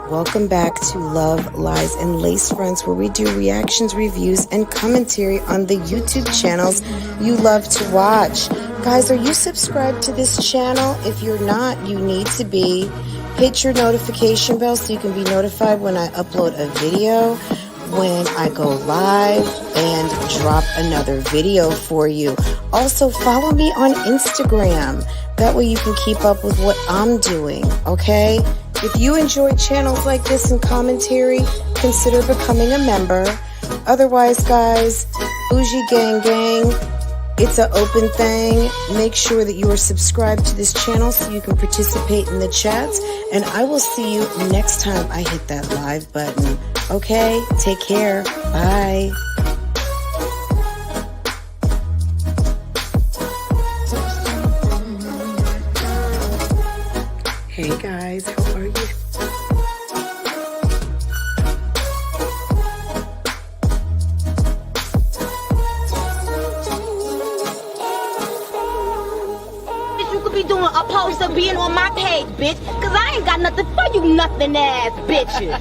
Welcome back to Love, Lies, and Lacefronts, where we do reactions, reviews, and commentary on the YouTube channels you love to watch. Guys, are you subscribed to this channel? If you're not, you need to be. Hit your notification bell so you can be notified when I upload a video, when I go live, and drop another video for you. Also, follow me on Instagram. That way you can keep up with what I'm doing, okay? If you enjoy channels like this and commentary, consider becoming a member. Otherwise, guys, BougieGang gang, it's an open thing. Make sure that you are subscribed to this channel so you can participate in the chats. And I will see you next time I hit that live button. Okay? Take care. Bye. Hey guys, how are you? You could be doing a post of being on my page, bitch, cause I ain't got nothing for you nothing ass bitches.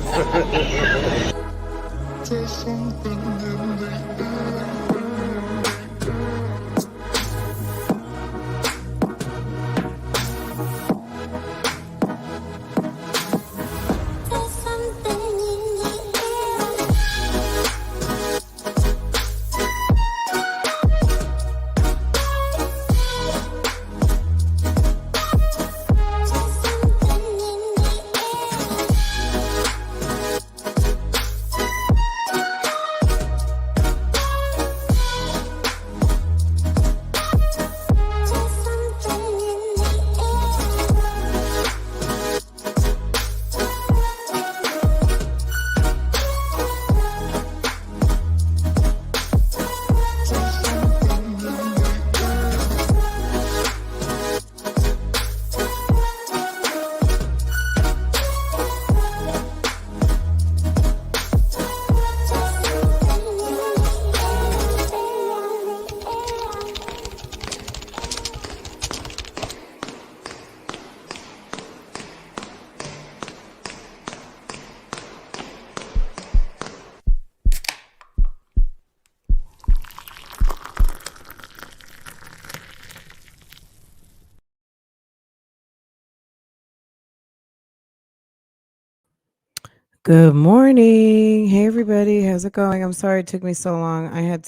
Good morning. Hey everybody, how's it going? I'm sorry it took me so long. I had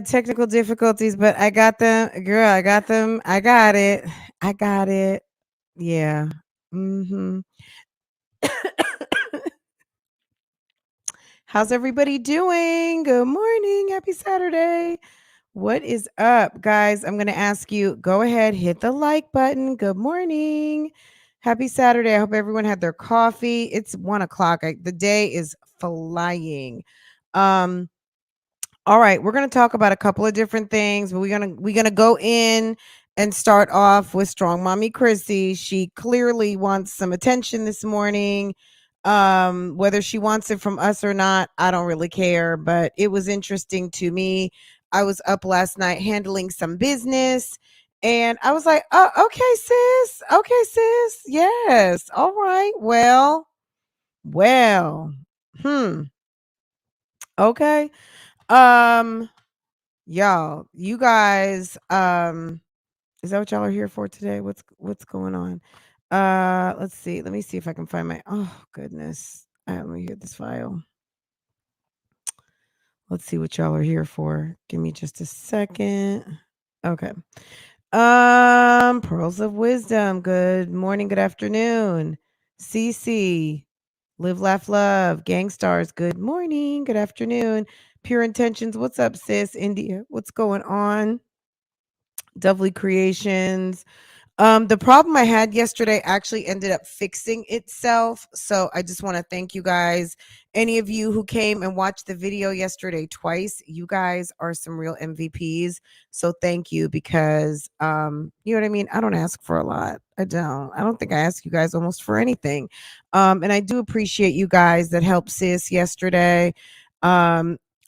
technical difficulties, but I got them. Girl, I got them. I got it. I got it. Yeah. How's everybody doing? Good morning. Happy Saturday. What is up, guys? I'm going to ask you, go ahead, hit the like button. Good morning. Happy Saturday. I hope everyone had their coffee. It's 1 o'clock. The day is flying. All right, we're going to talk about a couple of different things, but we're going to go in and start off with Strongmommychrissy. She clearly wants some attention this morning. Whether she wants it from us or not, I don't really care, but it was interesting to me. I was up last night handling some business and I was like, "Oh, okay, sis. Okay, sis. Yes. All right. Well. Okay. Y'all, you guys, is that what y'all are here for today? What's going on? Let's see. Let me see if I can find my, oh goodness. Let me get this file. Let's see what y'all are here for. Give me just a second. Okay. Pearls of Wisdom. Good morning, good afternoon. CC. Live, laugh, love. Gangstars. Good morning, good afternoon. Pure Intentions. What's up, sis? India. What's going on? Dovely Creations. The problem I had yesterday actually ended up fixing itself. So I just want to thank you guys. Any of you who came and watched the video yesterday twice, you guys are some real MVPs. So thank you because, you know what I mean? I don't ask for a lot. I don't think I ask you guys almost for anything. And I do appreciate you guys that helped sis yesterday.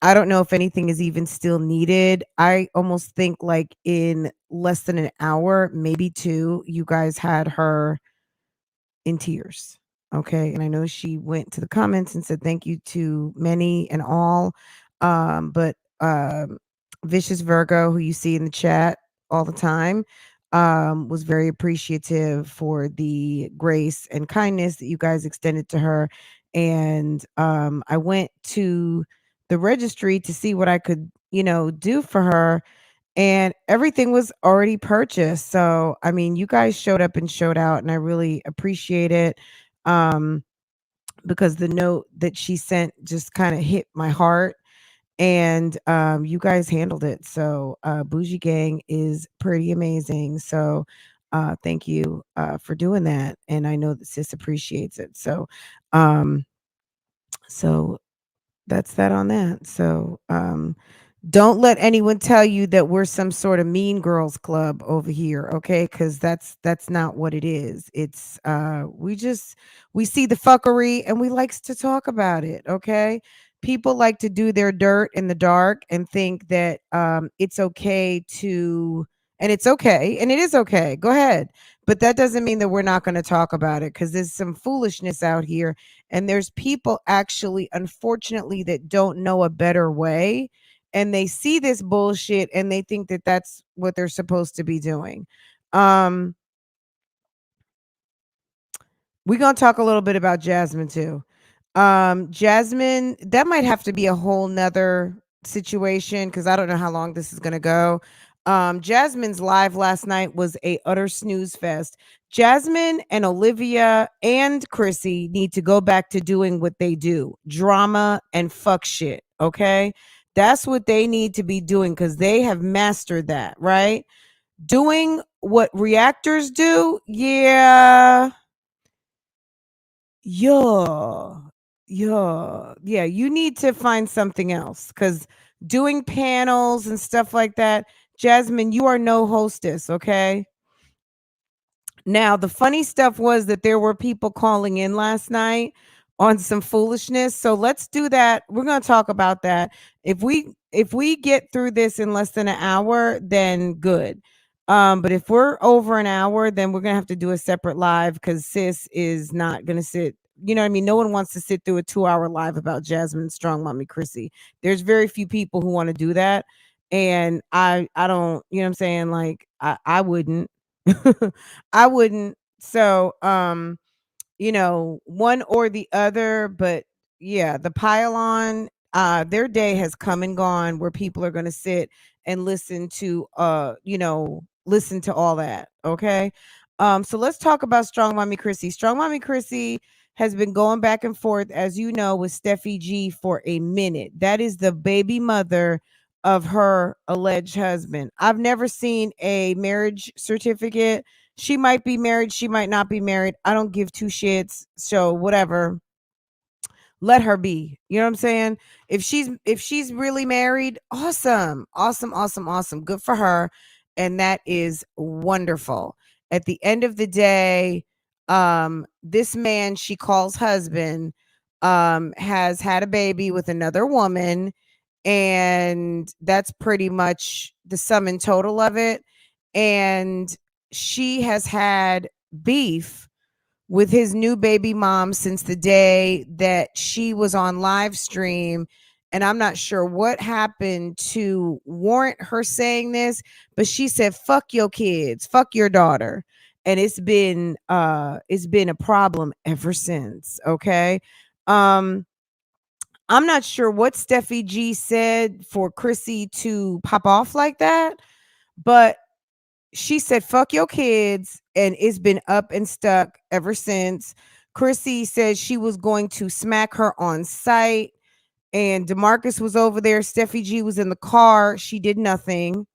I don't know if anything is even still needed. I almost think like in less than an hour, maybe 2, you guys had her in tears. Okay. And I know she went to the comments and said thank you to many and all. But Vicious Virgo, who you see in the chat all the time, was very appreciative for the grace and kindness that you guys extended to her. And I went to the registry to see what I could, do for her, and everything was already purchased. So, I mean, you guys showed up and showed out, and I really appreciate it. Um, because the note that she sent just kind of hit my heart, and you guys handled it. So, BougieGang is pretty amazing. So, thank you for doing that, and I know that sis appreciates it. Um, so that's that on that. So, don't let anyone tell you that we're some sort of mean girls club over here, okay? Because that's not what it is. It's we see the fuckery and we likes to talk about it, okay? People like to do their dirt in the dark and think that it's okay to, and it's okay, and it is okay. Go ahead. But that doesn't mean that we're not going to talk about it, because there's some foolishness out here, and there's people actually, unfortunately, that don't know a better way, and they see this bullshit and they think that that's what they're supposed to be doing. Um, we're gonna talk a little bit about Jasmine too. Jasmine, that might have to be a whole nother situation, because I don't know how long this is gonna go. Jasmine's live last night was a utter snooze fest. Jasmine and Olivia and Chrissy need to go back to doing what they do: drama and fuck shit. Okay, that's what they need to be doing, because they have mastered that, right? Doing what reactors do, yeah. Yeah, you need to find something else, because doing panels and stuff like that, Jasmine, you are no hostess, okay? Now, the funny stuff was that there were people calling in last night on some foolishness. So let's do that. We're going to talk about that. If we get through this in less than an hour, then good. But if we're over an hour, then we're going to have to do a separate live, because sis is not going to sit. You know what I mean? No one wants to sit through a 2-hour live about Jasmine Strongmommychrissy. There's very few people who want to do that. And I don't, you know what I'm saying? Like I wouldn't. I wouldn't. So, one or the other, but yeah, the pylon, their day has come and gone, where people are going to sit and listen to all that. Okay. So let's talk about Strong Mommy Chrissy. Strong Mommy Chrissy has been going back and forth, as you know, with Steffi G for a minute. That is the baby mother of her alleged husband. I've never seen a marriage certificate. She might be married, she might not be married. I don't give two shits. So whatever. Let her be. You know what I'm saying? If she's really married, awesome. Awesome, awesome, awesome. Good for her. And that is wonderful. At the end of the day, this man she calls husband has had a baby with another woman, and that's pretty much the sum and total of it. And she has had beef with his new baby mom since the day that she was on live stream. And I'm not sure what happened to warrant her saying this, but she said, fuck your kids, fuck your daughter. And it's been a problem ever since. Okay. Um, I'm not sure what Steffi G said for Chrissy to pop off like that, but she said, fuck your kids, and it's been up and stuck ever since. Chrissy said she was going to smack her on sight, and DeMarcus was over there. Steffi G was in the car. She did nothing.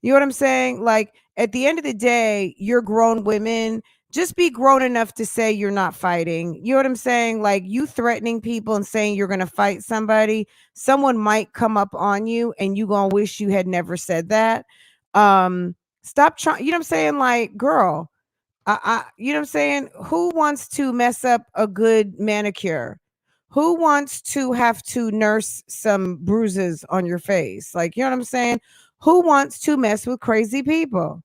You know what I'm saying? Like, at the end of the day, you're grown women. Just be grown enough to say you're not fighting. You know what I'm saying? Like, you threatening people and saying you're going to fight somebody, someone might come up on you and you going to wish you had never said that. Stop trying. You know what I'm saying? Like, girl, you know what I'm saying? Who wants to mess up a good manicure? Who wants to have to nurse some bruises on your face? Like, you know what I'm saying? Who wants to mess with crazy people?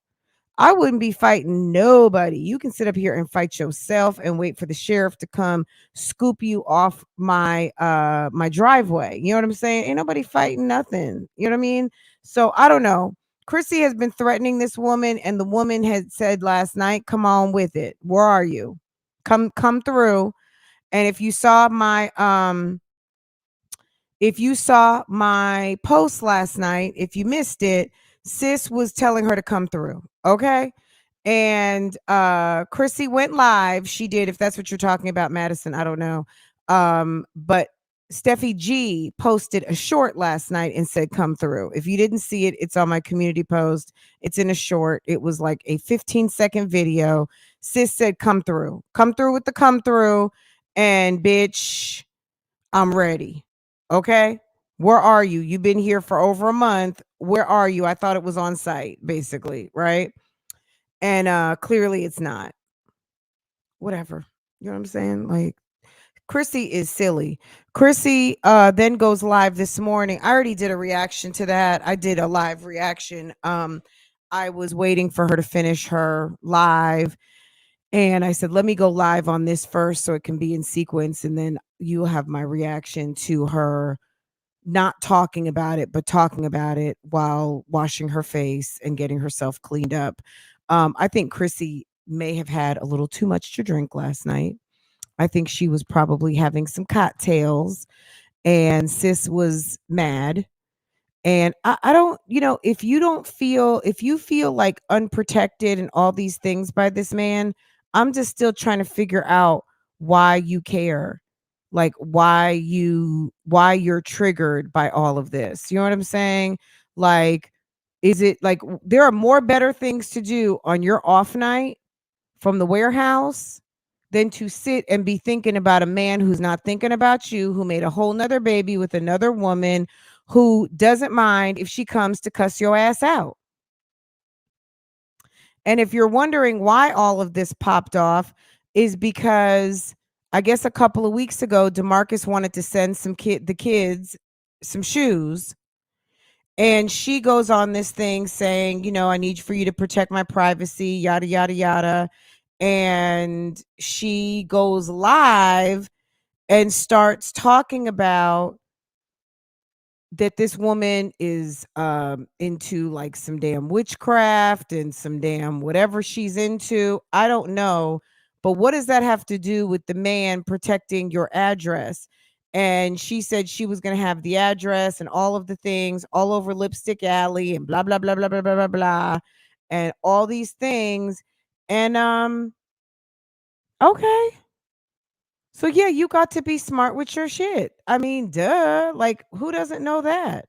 I wouldn't be fighting nobody. You can sit up here and fight yourself and wait for the sheriff to come scoop you off my driveway. You know what I'm saying? Ain't nobody fighting nothing. You know what I mean? So I don't know. Chrissy has been threatening this woman, and the woman had said last night, "Come on with it. Where are you? Come through." And if you saw my post last night, if you missed it, sis was telling her to come through. Okay. And Chrissy went live. She did, if that's what you're talking about, Madison. I don't know. But Steffi G posted a short last night and said, "Come through." If you didn't see it, it's on my community post. It's in a short. It was like a 15-second video. Sis said, "Come through. Come through with the come through." And bitch, I'm ready. Okay. Where are you? You've been here for over a month. Where are you? I thought it was on site, basically. Right. And clearly it's not. Whatever. You know what I'm saying? Like, Chrissy is silly. Chrissy then goes live this morning. I already did a reaction to that. I did a live reaction. I was waiting for her to finish her live. And I said, let me go live on this first so it can be in sequence. And then you'll have my reaction to her not talking about it, but talking about it while washing her face and getting herself cleaned up. I think Chrissy may have had a little too much to drink last night. I think she was probably having some cocktails, and sis was mad. And I don't, if you feel like unprotected and all these things by this man, I'm just still trying to figure out why you care. Like why you're triggered by all of this. You know what I'm saying? Like, is it like there are more better things to do on your off night from the warehouse than to sit and be thinking about a man who's not thinking about you, who made a whole nother baby with another woman, who doesn't mind if she comes to cuss your ass out. And if you're wondering why all of this popped off, is because I guess a couple of weeks ago, DeMarcus wanted to send the kids some shoes. And she goes on this thing saying, I need for you to protect my privacy, yada, yada, yada. And she goes live and starts talking about that this woman is into like some damn witchcraft and some damn whatever she's into. I don't know. But what does that have to do with the man protecting your address? And she said she was going to have the address and all of the things all over Lipstick Alley and blah, blah, blah, blah, blah, blah, blah, blah, and all these things. And okay. So yeah, you got to be smart with your shit. I mean, duh. Like, who doesn't know that?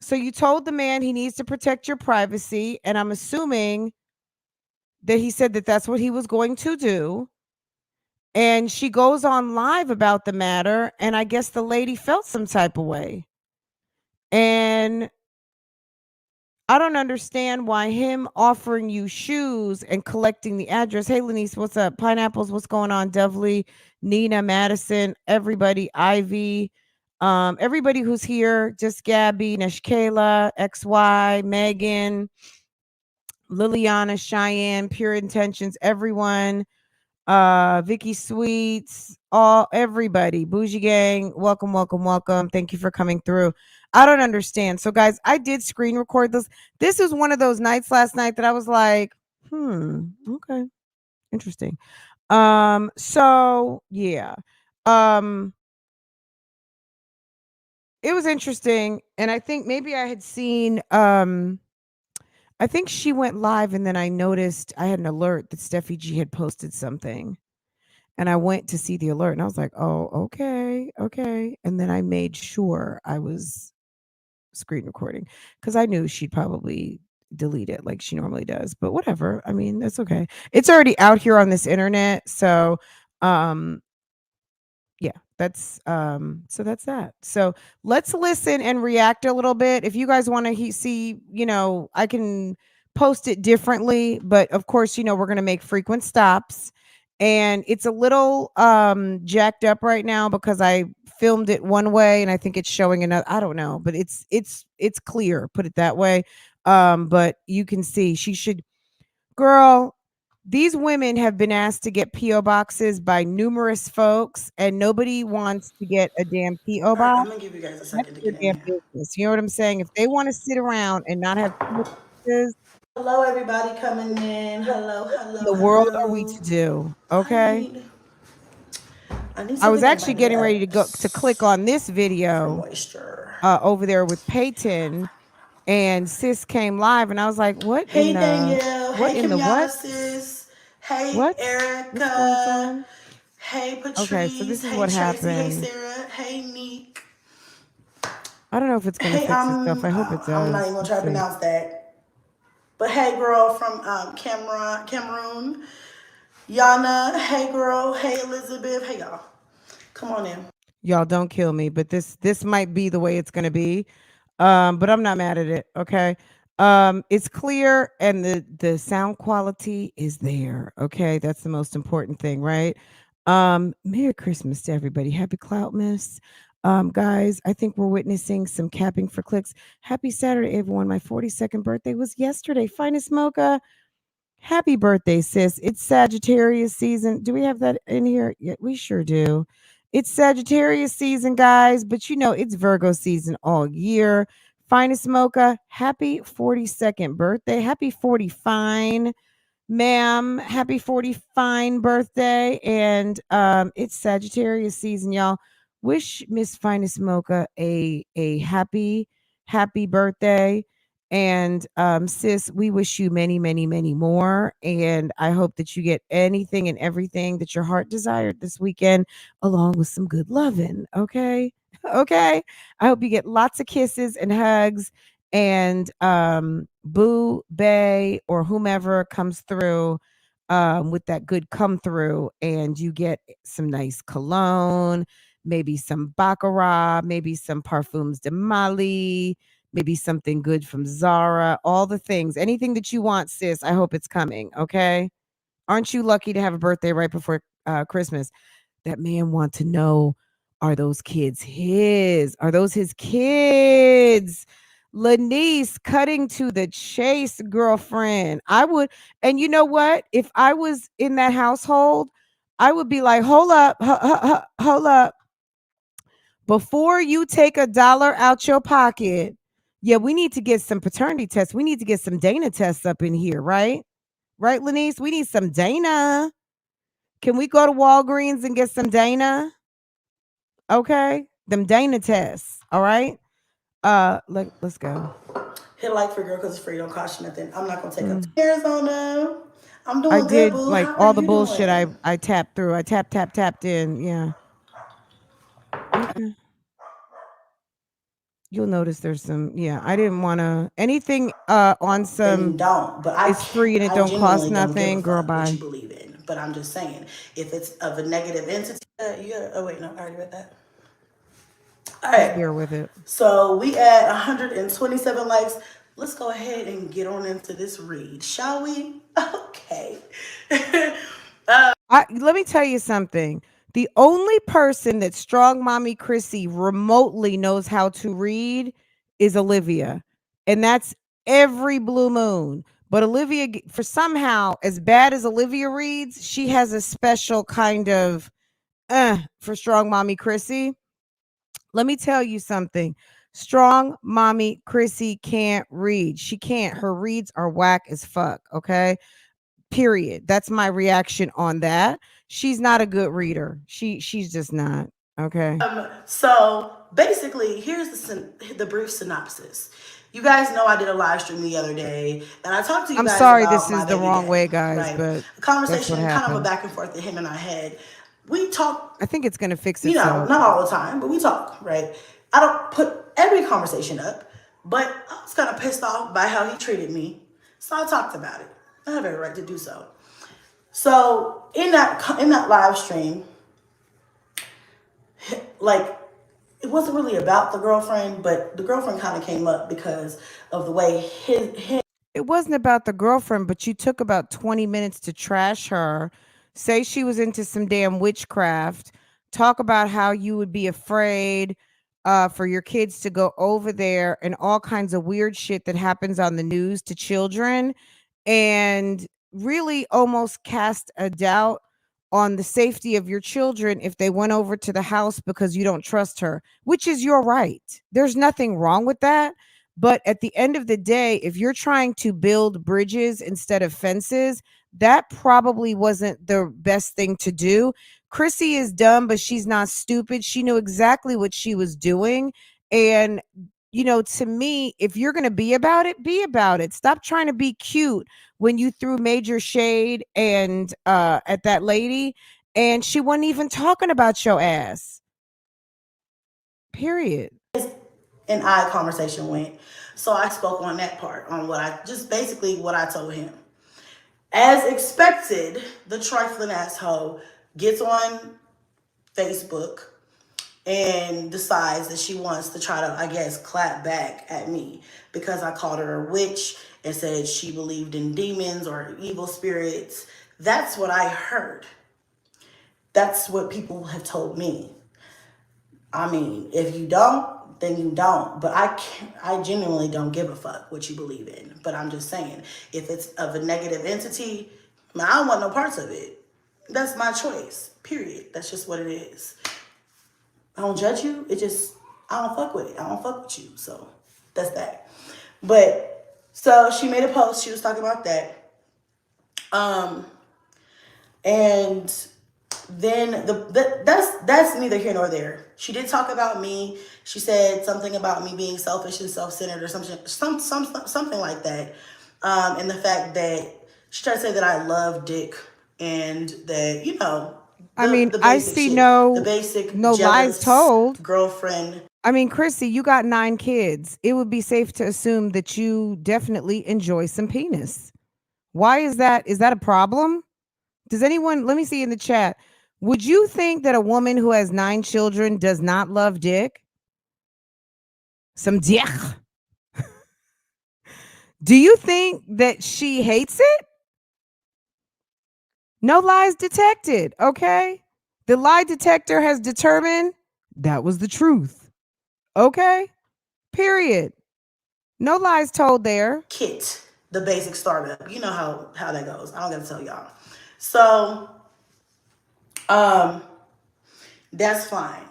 So you told the man he needs to protect your privacy, and I'm assuming that he said that that's what he was going to do. And she goes on live about the matter, and I guess the lady felt some type of way. And I don't understand why him offering you shoes and collecting the address. Hey, Lenice, what's up? Pineapples, what's going on? Devly, Nina, Madison, everybody, Ivy, everybody who's here, just Gabby, Nashkayla, XY, Megan, Liliana, Cheyenne, Pure Intentions, everyone, Vicky Sweets, everybody, BougieGang, welcome, welcome, welcome. Thank you for coming through. I don't understand. So guys, I did screen record this. This was one of those nights last night that I was like, okay, interesting. So yeah. It was interesting, and I think maybe I had seen I think she went live, and then I noticed I had an alert that Steffi G had posted something. And I went to see the alert, and I was like, "Oh, okay, okay." And then I made sure I was screen recording because I knew she'd probably delete it like she normally does. But whatever. I mean, that's okay. It's already out here on this internet, so yeah, that's that's that. So let's listen and react a little bit. If you guys want to see, I can post it differently, but of course, we're going to make frequent stops, and it's a little jacked up right now because I filmed it one way and I think it's showing another. I don't know, but it's clear, put it that way. But you can see she should, girl, these women have been asked to get PO boxes by numerous folks, and nobody wants to get a damn PO All right, box. I'm gonna give you guys a That's second to their get in damn here. business. You know what I'm saying? If they want to sit around and not have PO boxes, Hello, everybody coming in. Hello, what in hello, the world are we hello. to do? I Okay. need, I need I was something in actually my getting ready to go to click lips on this for video moisture. over there with Peyton, and sis came live, and I was like, Hey, Danielle. what Hey, in the Kimyana, what? sis. Hey, What's going Erica. on? Hey, Okay, so Patrice. this is Hey, what Tracy. Hey, happened. Sarah. Hey, Neek. I don't know if it's gonna Hey, fix itself. I hope it I'm not even does. gonna Let's try to see. pronounce that. But hey, girl from Cameroon. Yana. Hey, girl. Hey, Elizabeth. Hey, y'all. Come on in. Y'all don't kill me, but this might be the way it's gonna be. But I'm not mad at it. Okay. It's clear and the sound quality is there. Okay, that's the most important thing, right? Merry Christmas to everybody. Happy Cloutmas. Guys, I think we're witnessing some capping for clicks. Happy Saturday, everyone. My 42nd birthday was yesterday. Finest mocha. Happy birthday, sis. It's Sagittarius season. Do we have that in here? Yeah, we sure do. It's Sagittarius season, guys, but you know it's Virgo season all year. Finest mocha, happy 42nd birthday. Happy 40 fine. Ma'am, happy 40 fine birthday. And it's Sagittarius season, y'all. Wish Miss Finest Mocha a happy birthday. And sis, we wish you many, many, many more. And I hope that you get anything and everything that your heart desired this weekend, along with some good loving. Okay. Okay. I hope you get lots of kisses and hugs, and Boo Bay or whomever comes through with that good come through, and you get some nice cologne, maybe some baccarat, maybe some parfums de Mali, maybe something good from Zara, all the things, anything that you want, sis. I hope it's coming. Okay, aren't you lucky to have a birthday right before Christmas? That man want to know, are those kids his? Are those his kids? Lanice, cutting to the chase, girlfriend. I would, and you know what? If I was in that household, I would be like, hold up, hold up. Before you take $1 out your pocket, yeah, we need to get some paternity tests. We need to get some Dana tests up in here, right? Right, Lanice? We need some Dana. Can we go to Walgreens and get some Dana? Okay, them Dana tests. All right. Let's go. Hit like for girl because it's free. Don't cost you nothing. I'm not gonna take up Arizona. I'm I doing good, did boo. like How are all the you bullshit. doing? I tapped through. I tapped in. Yeah. Okay. You'll notice there's some. Yeah. I didn't want to anything on Then some. don't. But I It's can't, free and it I don't cost genuinely don't give a nothing. Girl, fuck what you bye. believe in. But I'm just saying, if it's of a negative entity, you gotta. Oh wait, no, I already read that. All Just right. bear with it. So we at 127 likes. Let's go ahead and get on into this read, shall we? Okay. Let me tell you something. The only person that Strongmommychrissy remotely knows how to read is Olivia. And that's every blue moon. But Olivia, for somehow, as bad as Olivia reads, she has a special kind of for Strongmommychrissy. Let me tell you something. Strongmommychrissy can't read. She can't. Her reads are whack as fuck. Okay. Period. That's my reaction on that. She's not a good reader. She's just not. Okay. So basically, here's the brief synopsis. You guys know I did a live stream the other day, and I talked to you I'm guys sorry about this my is the baby wrong way, daddy, guys, right? but A that's what conversation, kind of a happened. back and forth that him and I had. We talked, I think it's gonna fix you know, itself. not all the time, but we talk, right? I don't put every conversation up, but I was kind of pissed off by how he treated me, so I talked about it. I have every right to do so. So in that live stream, like it wasn't really about the girlfriend, but the girlfriend kind of came up because of the way his It wasn't about the girlfriend, but you took about 20 minutes to trash her, say she was into some damn witchcraft, talk about how you would be afraid for your kids to go over there and all kinds of weird shit that happens on the news to children, and really almost cast a doubt on the safety of your children if they went over to the house because you don't trust her, which is your right. There's nothing wrong with that. But at the end of the day, if you're trying to build bridges instead of fences, that probably wasn't the best thing to do. Chrissy is dumb, but she's not stupid. She knew exactly what she was doing. And, you know, to me, if you're going to be about it, be about it. Stop trying to be cute when you threw major shade and at that lady, and she wasn't even talking about your ass. Period. And I conversation went. So I spoke on that part, on what I just basically what I told him. As expected, the trifling asshole gets on Facebook and decides that she wants to try to, I guess, clap back at me because I called her a witch and said she believed in demons or evil spirits. That's what I heard. That's what people have told me. I mean, if you don't, then you don't. But I genuinely don't give a fuck what you believe in. But I'm just saying, if it's of a negative entity, man, I don't want no parts of it. That's my choice, period. That's just what it is. I don't judge you. It just, I don't fuck with it. I don't fuck with you. So that's that. But so she made a post. She was talking about that. And then that's neither here nor there. She did talk about me. She said something about me being selfish and self-centered or something like that. And the fact that she tried to say that I love dick and that, you know, I see shit, no the basic no lies told. Girlfriend. I mean, Chrissy, you got 9 kids. It would be safe to assume that you definitely enjoy some penis. Why is that? Is that a problem? Does anyone, let me see in the chat. Would you think that a woman who has 9 children does not love dick? Some dick. Do you think that she hates it? No lies detected, okay? The lie detector has determined that was the truth. Okay? Period. No lies told there. Kit, the basic startup. You know how that goes. I don't gotta tell y'all. So, that's fine.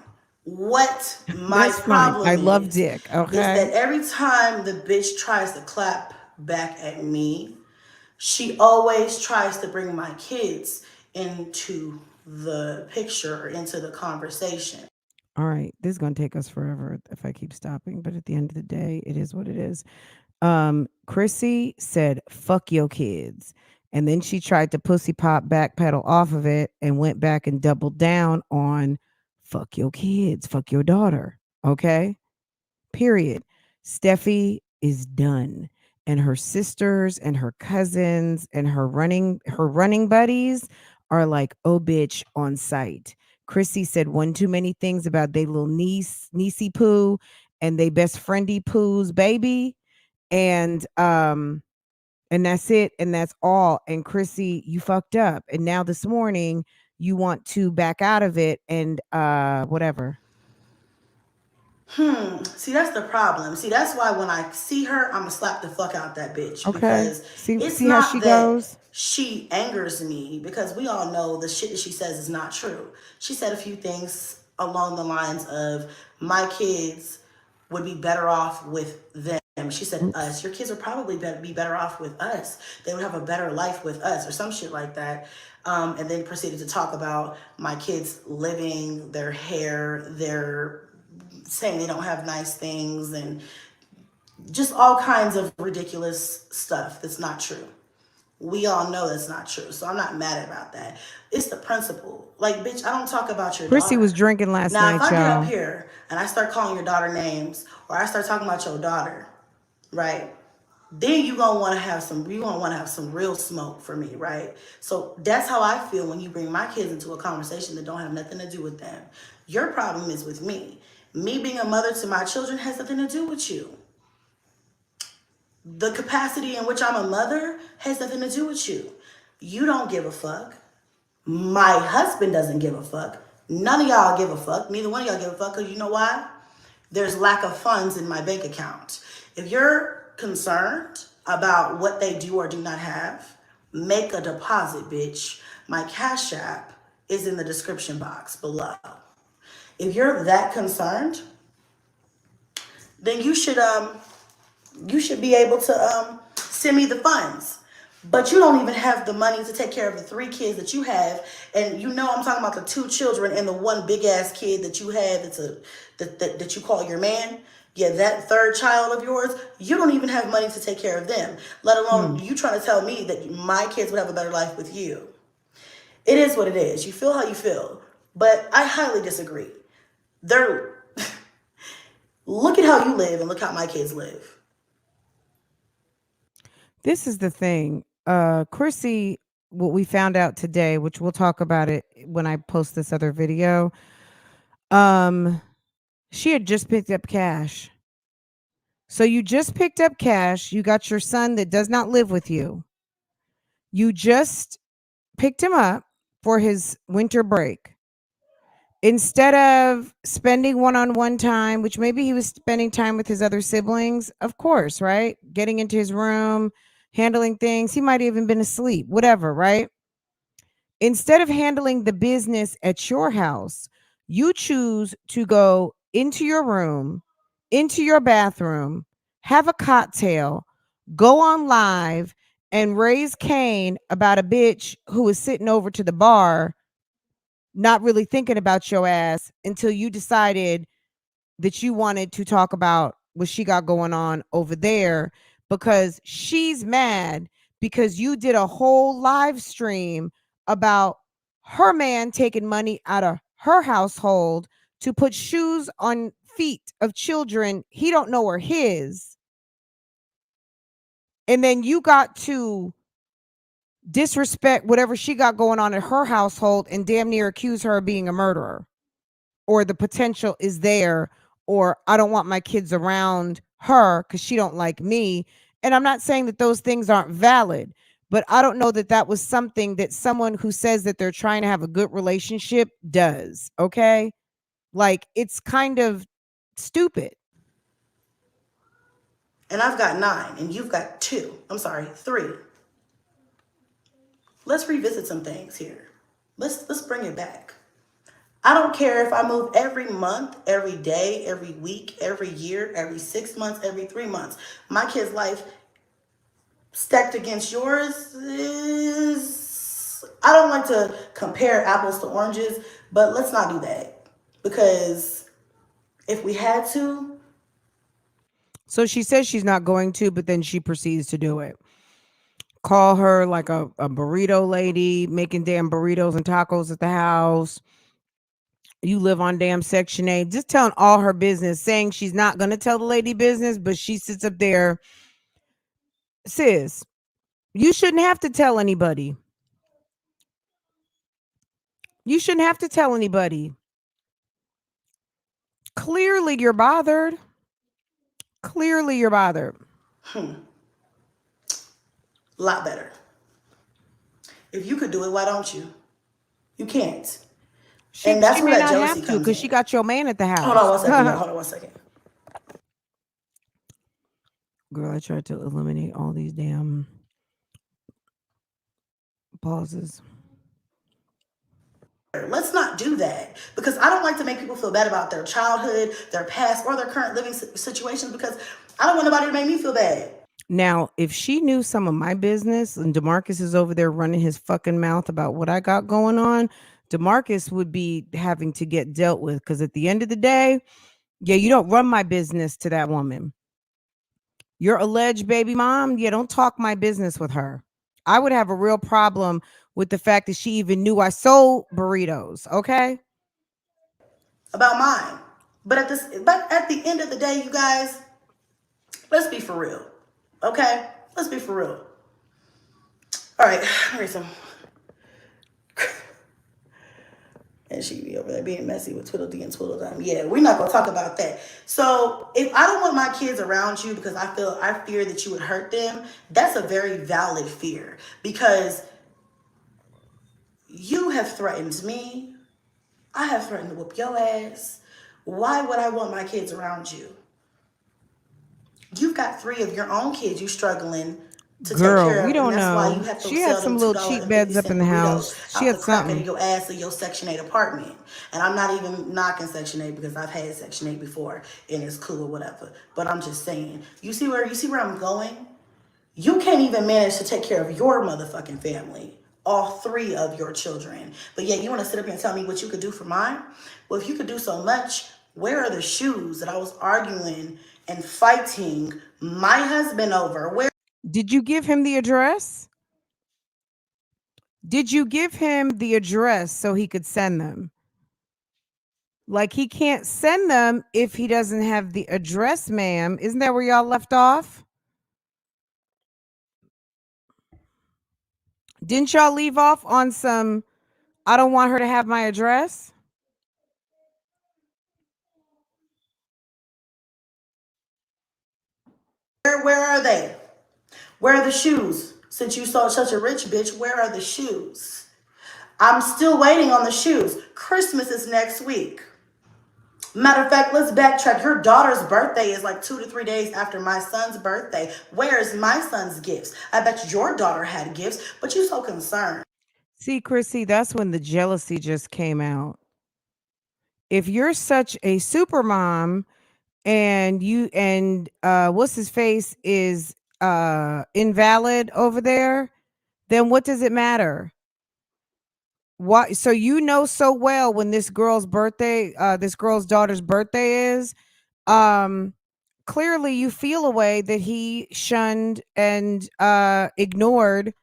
What my That's problem fine. I love is dick, is okay? that every time the bitch tries to clap back at me, she always tries to bring my kids into the picture or into the conversation. All right, this is going to take us forever if I keep stopping, but at the end of the day, it is what it is. Chrissy said, fuck your kids. And then she tried to pussy pop backpedal off of it and went back and doubled down on fuck your kids, fuck your daughter. Okay? Period. Steffi is done. And her sisters and her cousins and her running buddies are like, oh bitch, on site. Chrissy said one too many things about they little niecey poo and they best friendy poo's baby. And that's it, and that's all. And Chrissy, you fucked up. And now this morning you want to back out of it and whatever. See, that's the problem. See, that's why when I see her, I'm gonna slap the fuck out that bitch. Okay. Because it's See not how she that goes? she angers me, because we all know the shit that she says is not true. She said a few things along the lines of, my kids would be better off with them. She said, us. Your kids would probably be better off with us. They would have a better life with us, or some shit like that. And then proceeded to talk about my kids living, their hair, their saying they don't have nice things, and just all kinds of ridiculous stuff that's not true. We all know that's not true, so I'm not mad about that. It's the principle. Like, bitch, I don't talk about your Chrissy daughter. was drinking last Now, night, if I get y'all. up here and I start calling your daughter names, or I start talking about your daughter, right? Then you gonna want to have some real smoke for me, right? So that's how I feel when you bring my kids into a conversation that don't have nothing to do with them. Your problem is with me. Me being a mother to my children has nothing to do with you. The capacity in which I'm a mother has nothing to do with you. You don't give a fuck. My husband doesn't give a fuck. None of y'all give a fuck. Neither one of y'all give a fuck, because you know why? there's lack of funds in my bank account. If you're concerned about what they do or do not have, make a deposit, bitch. My Cash App is in the description box below. If you're that concerned, then you should be able to send me the funds. But you don't even have the money to take care of the 3 kids that you have. And you know I'm talking about the 2 children and the 1 big ass kid that you have that you call your man. Yeah, that 3rd child of yours, you don't even have money to take care of them. Let alone you trying to tell me that my kids would have a better life with you. It is what it is. You feel how you feel. But I highly disagree. Look at how you live and look how my kids live. This is the thing. Chrissy, what we found out today, which we'll talk about it when I post this other video. She had just picked up cash. So you just picked up cash. You got your son that does not live with you. You just picked him up for his winter break. Instead of spending one-on-one time, which maybe he was spending time with his other siblings, of course, right? Getting into his room, handling things. He might have even been asleep, whatever, right? Instead of handling the business at your house, you choose to go into your room, into your bathroom, have a cocktail, go on live, and raise Cain about a bitch who is sitting over to the bar, not really thinking about your ass until you decided that you wanted to talk about what she got going on over there, because she's mad because you did a whole live stream about her man taking money out of her household to put shoes on feet of children he don't know are his. And then you got to disrespect whatever she got going on in her household and damn near accuse her of being a murderer, or the potential is there, or I don't want my kids around her because she don't like me. And I'm not saying that those things aren't valid, but I don't know that that was something that someone who says that they're trying to have a good relationship does. Okay, like it's kind of stupid. And I've got 9 and you've got 2. I'm sorry, 3. Let's revisit some things here. Let's bring it back. I don't care if I move every month, every day, every week, every year, every 6 months, every 3 months. My kid's life stacked against yours is, I don't like to compare apples to oranges, but let's not do that. Because if we had to. So she says she's not going to, but then she proceeds to do it. Call her like a burrito lady, making damn burritos and tacos at the house. You live on damn Section 8. Just telling all her business, saying she's not going to tell the lady business, but she sits up there. Sis, you shouldn't have to tell anybody. You shouldn't have to tell anybody. Clearly you're bothered. Clearly you're bothered. A lot better. If you could do it, why don't you? You can't. And that's where that jealousy comes in. Because she got your man at the house. Hold on 1 second. Hold on 1 second. Girl, I tried to eliminate all these damn pauses. Let's not do that, because I don't like to make people feel bad about their childhood, their past, or their current living situations, because I don't want nobody to make me feel bad. Now, if she knew some of my business and DeMarcus is over there running his fucking mouth about what I got going on, DeMarcus would be having to get dealt with, because at the end of the day, yeah, you don't run my business to that woman. Your alleged baby mom, yeah, don't talk my business with her. I would have a real problem with the fact that she even knew I sold burritos, okay? About mine. But at the end of the day, you guys, let's be for real. Okay? Let's be for real. All right, Marissa. And she be over there being messy with Twiddledee and Tweedledum. Yeah, we're not going to talk about that. So if I don't want my kids around you because I fear that you would hurt them, that's a very valid fear. Because you have threatened me. I have threatened to whoop your ass. Why would I want my kids around you? You've got 3 of your own kids you struggling to take Girl, care we of, and don't that's why you know. have to She had sell them some $2 little cheap and 50 beds up in cent the burritos house. She out the had crack of something. your ass of your Section 8 apartment. And I'm not even knocking Section 8 because I've had Section 8 before and it's cool or whatever. But I'm just saying, you see where I'm going? You can't even manage to take care of your motherfucking family, all 3 of your children. But yet you want to sit up here and tell me what you could do for mine? Well, if you could do so much, where are the shoes that I was arguing and fighting my husband over? Where? Did you give him the address? Did you give him the address so he could send them? Like, he can't send them if he doesn't have the address, ma'am. Isn't that where y'all left off? Didn't y'all leave off on some, I don't want her to have my address? Where are they? Where are the shoes? Since you saw such a rich bitch, where are the shoes? I'm still waiting on the shoes. Christmas is next week. Matter of fact, let's backtrack. Your daughter's birthday is like 2 to 3 days after my son's birthday. Where's my son's gifts? I bet your daughter had gifts, but you so concerned. See, Chrissy, that's when the jealousy just came out. If you're such a super mom and what's his face is invalid over there, then what does it matter? Why? So you know so well when this girl's daughter's birthday is. Um, Clearly you feel a way that he shunned and ignored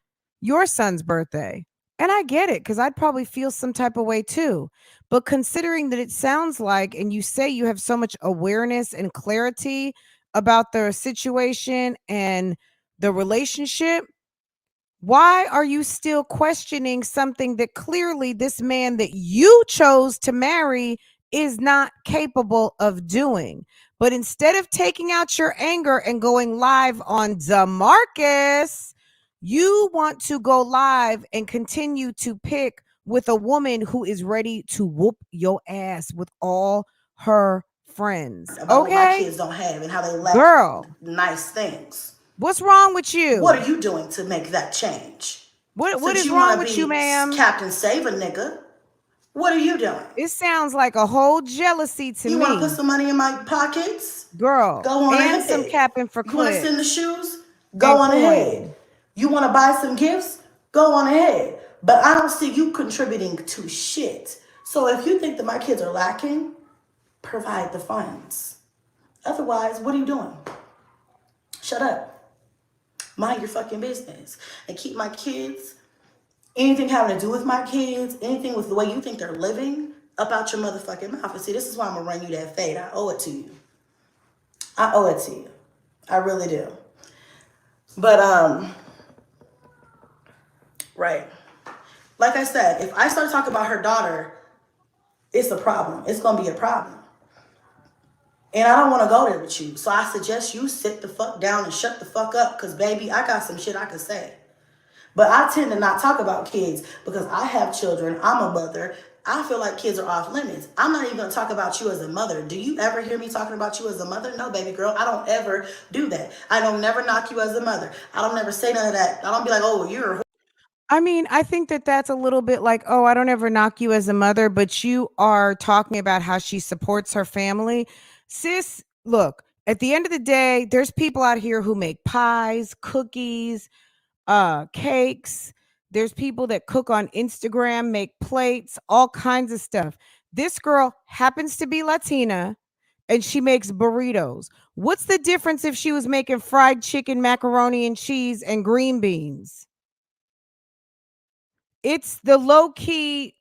your son's birthday. And I get it, because I'd probably feel some type of way too. But considering that it sounds like, and you say you have so much awareness and clarity about the situation and the relationship, why are you still questioning something that clearly this man that you chose to marry is not capable of doing? But instead of taking out your anger and going live on DeMarcus, you want to go live and continue to pick with a woman who is ready to whoop your ass with all her friends. About what my Okay? kids don't have and how they lack Girl, nice things. what's wrong with you? What are you doing to make that change? What Since is you wrong want to with you, be ma'am? Captain Save a Nigga, what are you doing? It sounds like a whole jealousy to You want to put me. some money in my pockets? Girl, Go on and ahead. some capping for You want to send the clips shoes? Go and on ahead. coin. You want to buy some gifts? Go on ahead. But I don't see you contributing to shit. So if you think that my kids are lacking, provide the funds. Otherwise, what are you doing? Shut up. Mind your fucking business. And keep my kids, anything having to do with my kids, anything with the way you think they're living, up out your motherfucking mouth. And see, this is why I'm going to run you that fade. I owe it to you. I owe it to you. I really do. But, right. Like I said, if I start talking about her daughter, it's a problem. It's going to be a problem. And I don't want to go there with you. So I suggest you sit the fuck down and shut the fuck up. Because, baby, I got some shit I could say. But I tend to not talk about kids because I have children. I'm a mother. I feel like kids are off limits. I'm not even going to talk about you as a mother. Do you ever hear me talking about you as a mother? No, baby girl. I don't ever do that. I don't never knock you as a mother. I don't never say none of that. I don't be like, oh, you're a... I mean, I think that that's a little bit like, oh, I don't ever knock you as a mother, but you are talking about how she supports her family. Sis, look, at the end of the day, there's people out here who make pies, cookies, cakes. There's people that cook on Instagram, make plates, all kinds of stuff. This girl happens to be Latina and she makes burritos. What's the difference if she was making fried chicken, macaroni and cheese, and green beans? It's the low key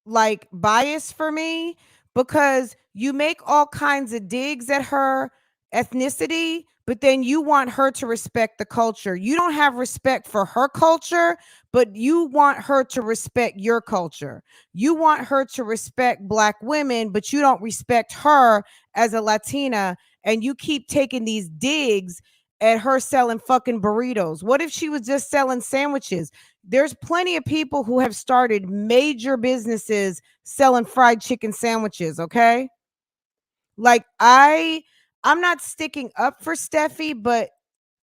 like bias for me, because you make all kinds of digs at her ethnicity, but then you want her to respect the culture. You don't have respect for her culture, but you want her to respect your culture. You want her to respect Black women, but you don't respect her as a Latina, and you keep taking these digs at her selling fucking burritos. What if she was just selling sandwiches? There's plenty of people who have started major businesses selling fried chicken sandwiches, okay? Like I'm not sticking up for Steffi, but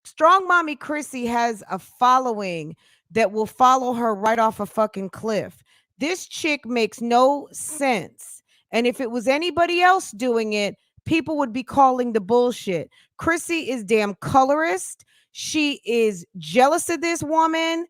Strongmommychrissy has a following that will follow her right off a fucking cliff. This chick makes no sense. And if it was anybody else doing it, people would be calling the bullshit. Chrissy is damn colorist. She is jealous of this woman.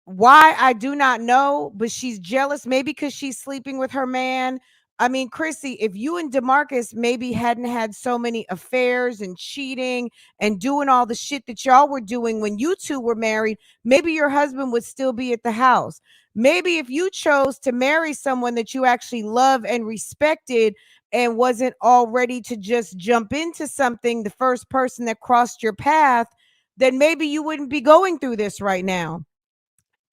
Why, I do not know, but she's jealous, maybe because she's sleeping with her man. I mean, Chrissy, if you and DeMarcus maybe hadn't had so many affairs and cheating and doing all the shit that y'all were doing when you two were married, maybe your husband would still be at the house. Maybe if you chose to marry someone that you actually love and respected and wasn't all ready to just jump into something, the first person that crossed your path, then maybe you wouldn't be going through this right now.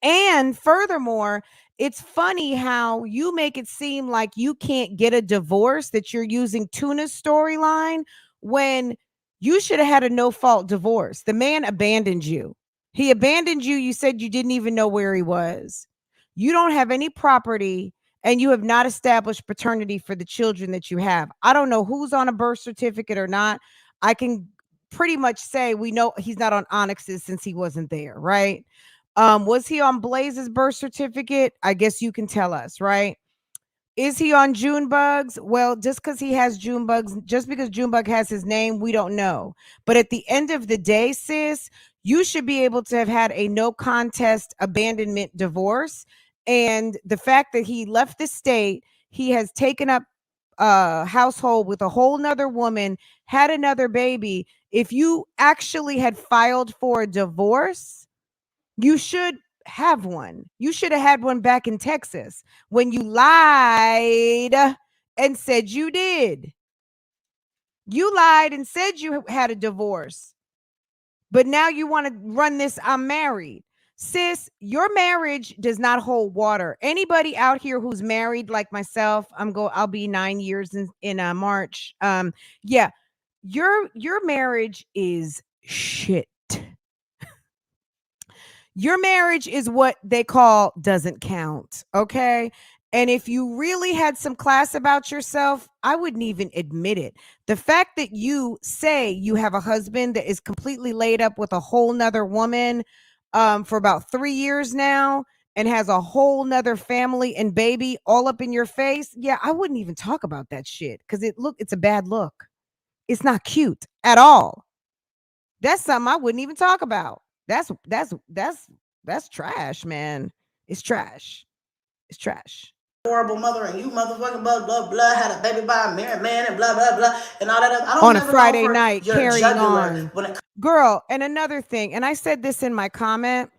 And furthermore, it's funny how you make it seem like you can't get a divorce, that you're using Tuna's storyline when you should have had a no-fault divorce. The man abandoned you. He abandoned you. You said you didn't even know where he was. You don't have any property and you have not established paternity for the children that you have. I don't know who's on a birth certificate or not. I can pretty much say we know he's not on Onyx's since he wasn't there, right? Was he on Blaze's birth certificate? I guess you can tell us, right? Is he on Junebug's? Well, just because he has Junebug's, just because Junebug has his name, we don't know. But at the end of the day, sis, you should be able to have had a no contest abandonment divorce. And the fact that he left the state, he has taken up a household with a whole nother woman, had another baby. If you actually had filed for a divorce, you should have one. You should have had one back in Texas when you lied and said you did. You lied and said you had a divorce. But now you want to run this I'm married. Sis, your marriage does not hold water. Anybody out here who's married like myself, I'll be 9 years in March. Yeah. Your marriage is shit. Your marriage is what they call doesn't count, okay? And if you really had some class about yourself, I wouldn't even admit it. The fact that you say you have a husband that is completely laid up with a whole nother woman for about 3 years now and has a whole nother family and baby all up in your face, yeah, I wouldn't even talk about that shit because it's a bad look. It's not cute at all. That's something I wouldn't even talk about. That's trash, man. It's trash. It's trash. Horrible mother and you motherfucking blah blah blah had a baby by a married man and blah blah blah and all that. I don't On a never Friday go for night, your carrying jugular on. when it Girl, and another thing, and I said this in my comment.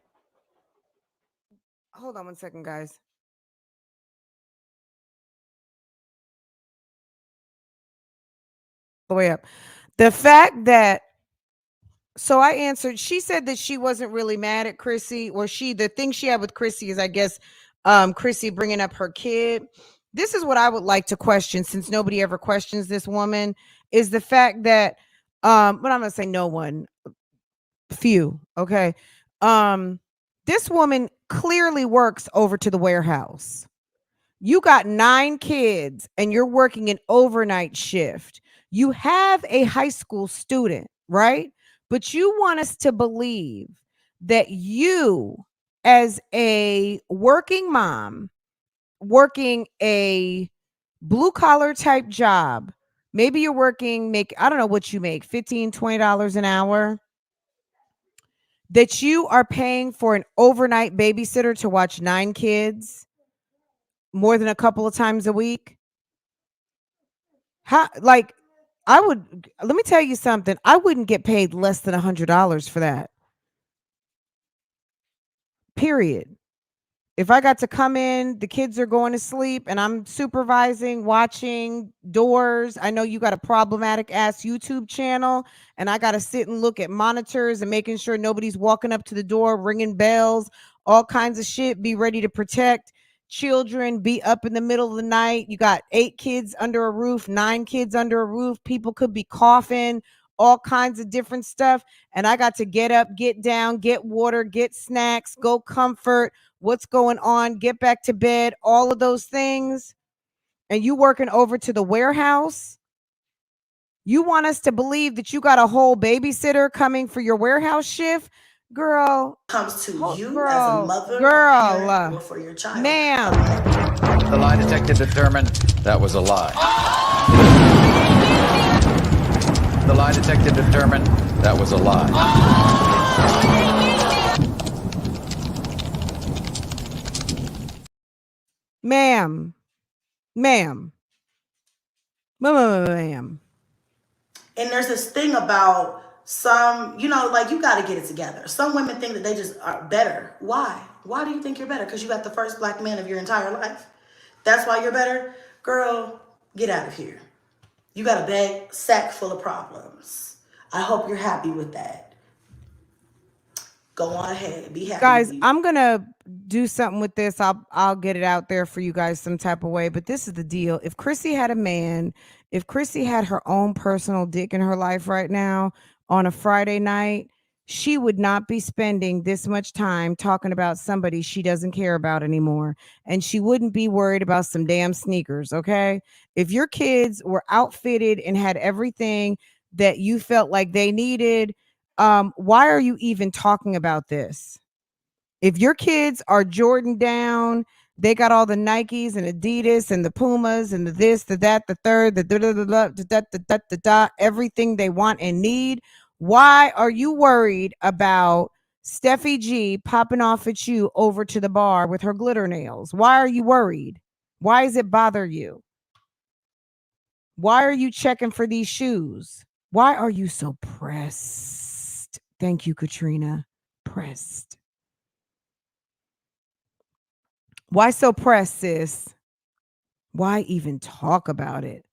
Hold on one second, guys. The way up. The fact that So I answered, she said that she wasn't really mad at Chrissy, or the thing she had with Chrissy is, I guess, Chrissy bringing up her kid. This is what I would like to question, since nobody ever questions this woman, is the fact that, but I'm going to say no one, few. Okay. This woman clearly works over to the warehouse. You got 9 kids and you're working an overnight shift. You have a high school student, right? But you want us to believe that you, as a working mom, working a blue collar type job, maybe you're I don't know what you make, $15, $20 an hour, that you are paying for an overnight babysitter to watch 9 kids more than a couple of times a week. How, like, let me tell you something. I wouldn't get paid less than $100 for that. Period. If I got to come in, the kids are going to sleep and I'm supervising, watching doors. I know you got a problematic ass YouTube channel and I got to sit and look at monitors and making sure nobody's walking up to the door, ringing bells, all kinds of shit, be ready to protect children, be up in the middle of the night. You got 8 kids under a roof, 9 kids under a roof. People could be coughing, all kinds of different stuff. And I got to get up, get down, get water, get snacks, go comfort, what's going on, get back to bed, all of those things. And you working over to the warehouse You want us to believe that you got a whole babysitter coming for your warehouse shift? Girl. Comes to you Girl. as a mother, Girl. parent, or for your child. Ma'am. The lie detector determined that was a lie. The lie detector determined that was a lie. Ma'am. Ma'am. Ma'am. And there's this thing about some, you know, like, you got to get it together. Some women think that they just are better. Why? Why do you think you're better? Because you got the first black man of your entire life. That's why you're better? Girl, get out of here. You got a bag sack full of problems. I hope you're happy with that. Go on ahead. Be happy. Guys, I'm going to do something with this. I'll get it out there for you guys some type of way. But this is the deal. If Chrissy had a man, if Chrissy had her own personal dick in her life right now on a Friday night, she would not be spending this much time talking about somebody she doesn't care about anymore. And she wouldn't be worried about some damn sneakers, okay? If your kids were outfitted and had everything that you felt like they needed, why are you even talking about this? If your kids are Jordan down, they got all the Nikes and Adidas and the Pumas and the this, the that, the third, the everything they want and need. Why are you worried about Steffi G popping off at you over to the bar with her glitter nails? Why are you worried? Why does it bother you? Why are you checking for these shoes? Why are you so pressed? Thank you, Katrina. Pressed. Why so pressed, sis? Why even talk about it?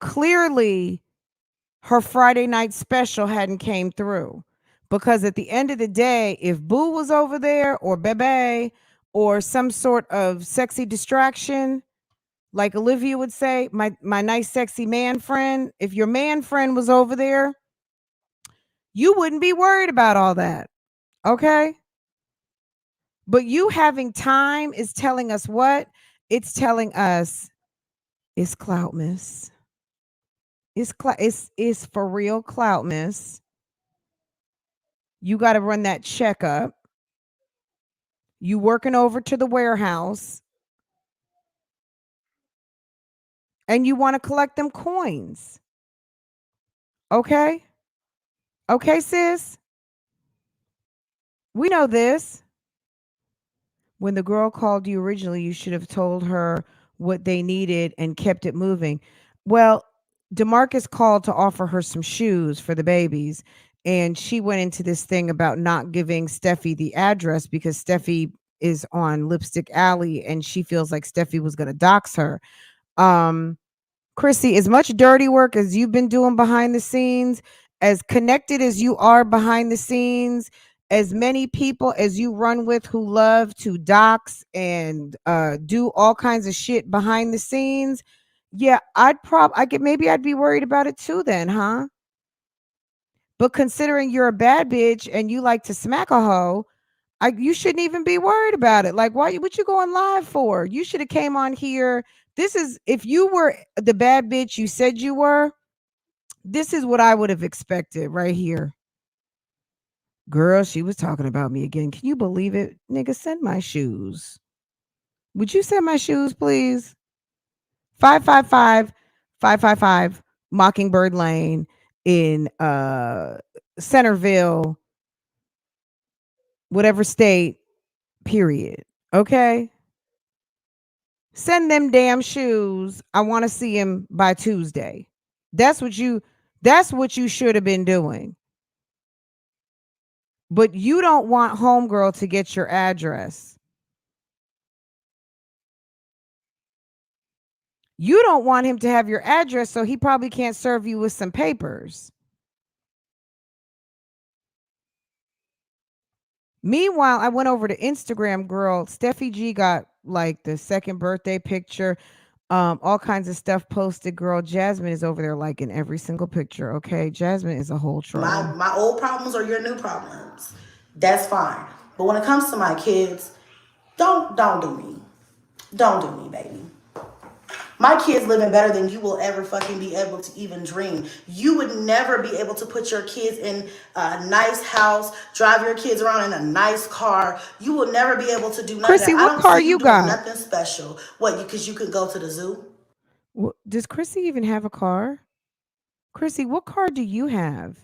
Clearly, her Friday night special hadn't came through, because at the end of the day, if Boo was over there or Bebe or some sort of sexy distraction, like Olivia would say, my nice sexy man friend, if your man friend was over there, you wouldn't be worried about all that. Okay? But you having time is telling us what? It's telling us it's Cloutmas. It's for real Cloutmas. You got to run that checkup. You working over to the warehouse. And you want to collect them coins. Okay? Okay, sis? We know this. When the girl called you originally, you should have told her what they needed and kept it moving. Well, DeMarcus called to offer her some shoes for the babies, and she went into this thing about not giving Steffi the address because Steffi is on Lipstick Alley and she feels like Steffi was going to dox her. Chrissy, as much dirty work as you've been doing behind the scenes, as connected as you are behind the scenes, as many people as you run with who love to dox and do all kinds of shit behind the scenes, yeah, maybe I'd be worried about it too then, huh? But considering you're a bad bitch and you like to smack a hoe, you shouldn't even be worried about it. Like, what you going live for? You should have came on here. If you were the bad bitch you said you were, this is what I would have expected right here. Girl, she was talking about me again. Can you believe it? Nigga, send my shoes. Would you send my shoes, please? 555 Mockingbird Lane in Centerville, whatever state, period. Okay? Send them damn shoes. I want to see him by Tuesday. That's what you should have been doing. But you don't want homegirl to get your address. You don't want him to have your address, so he probably can't serve you with some papers. Meanwhile, I went over to Instagram, girl. Steffi G got like the second birthday picture, all kinds of stuff posted. Girl, Jasmine is over there like in every single picture. Okay, Jasmine is a whole troll. My old problems are your new problems. That's fine. But when it comes to my kids, don't do me. Don't do me, baby. My kids living better than you will ever fucking be able to even dream. You would never be able to put your kids in a nice house, drive your kids around in a nice car. You will never be able to do none of that. Chrissy, I what don't car see you you doing got? nothing special. What, because you can go to the zoo? Does Chrissy even have a car? Chrissy, what car do you have?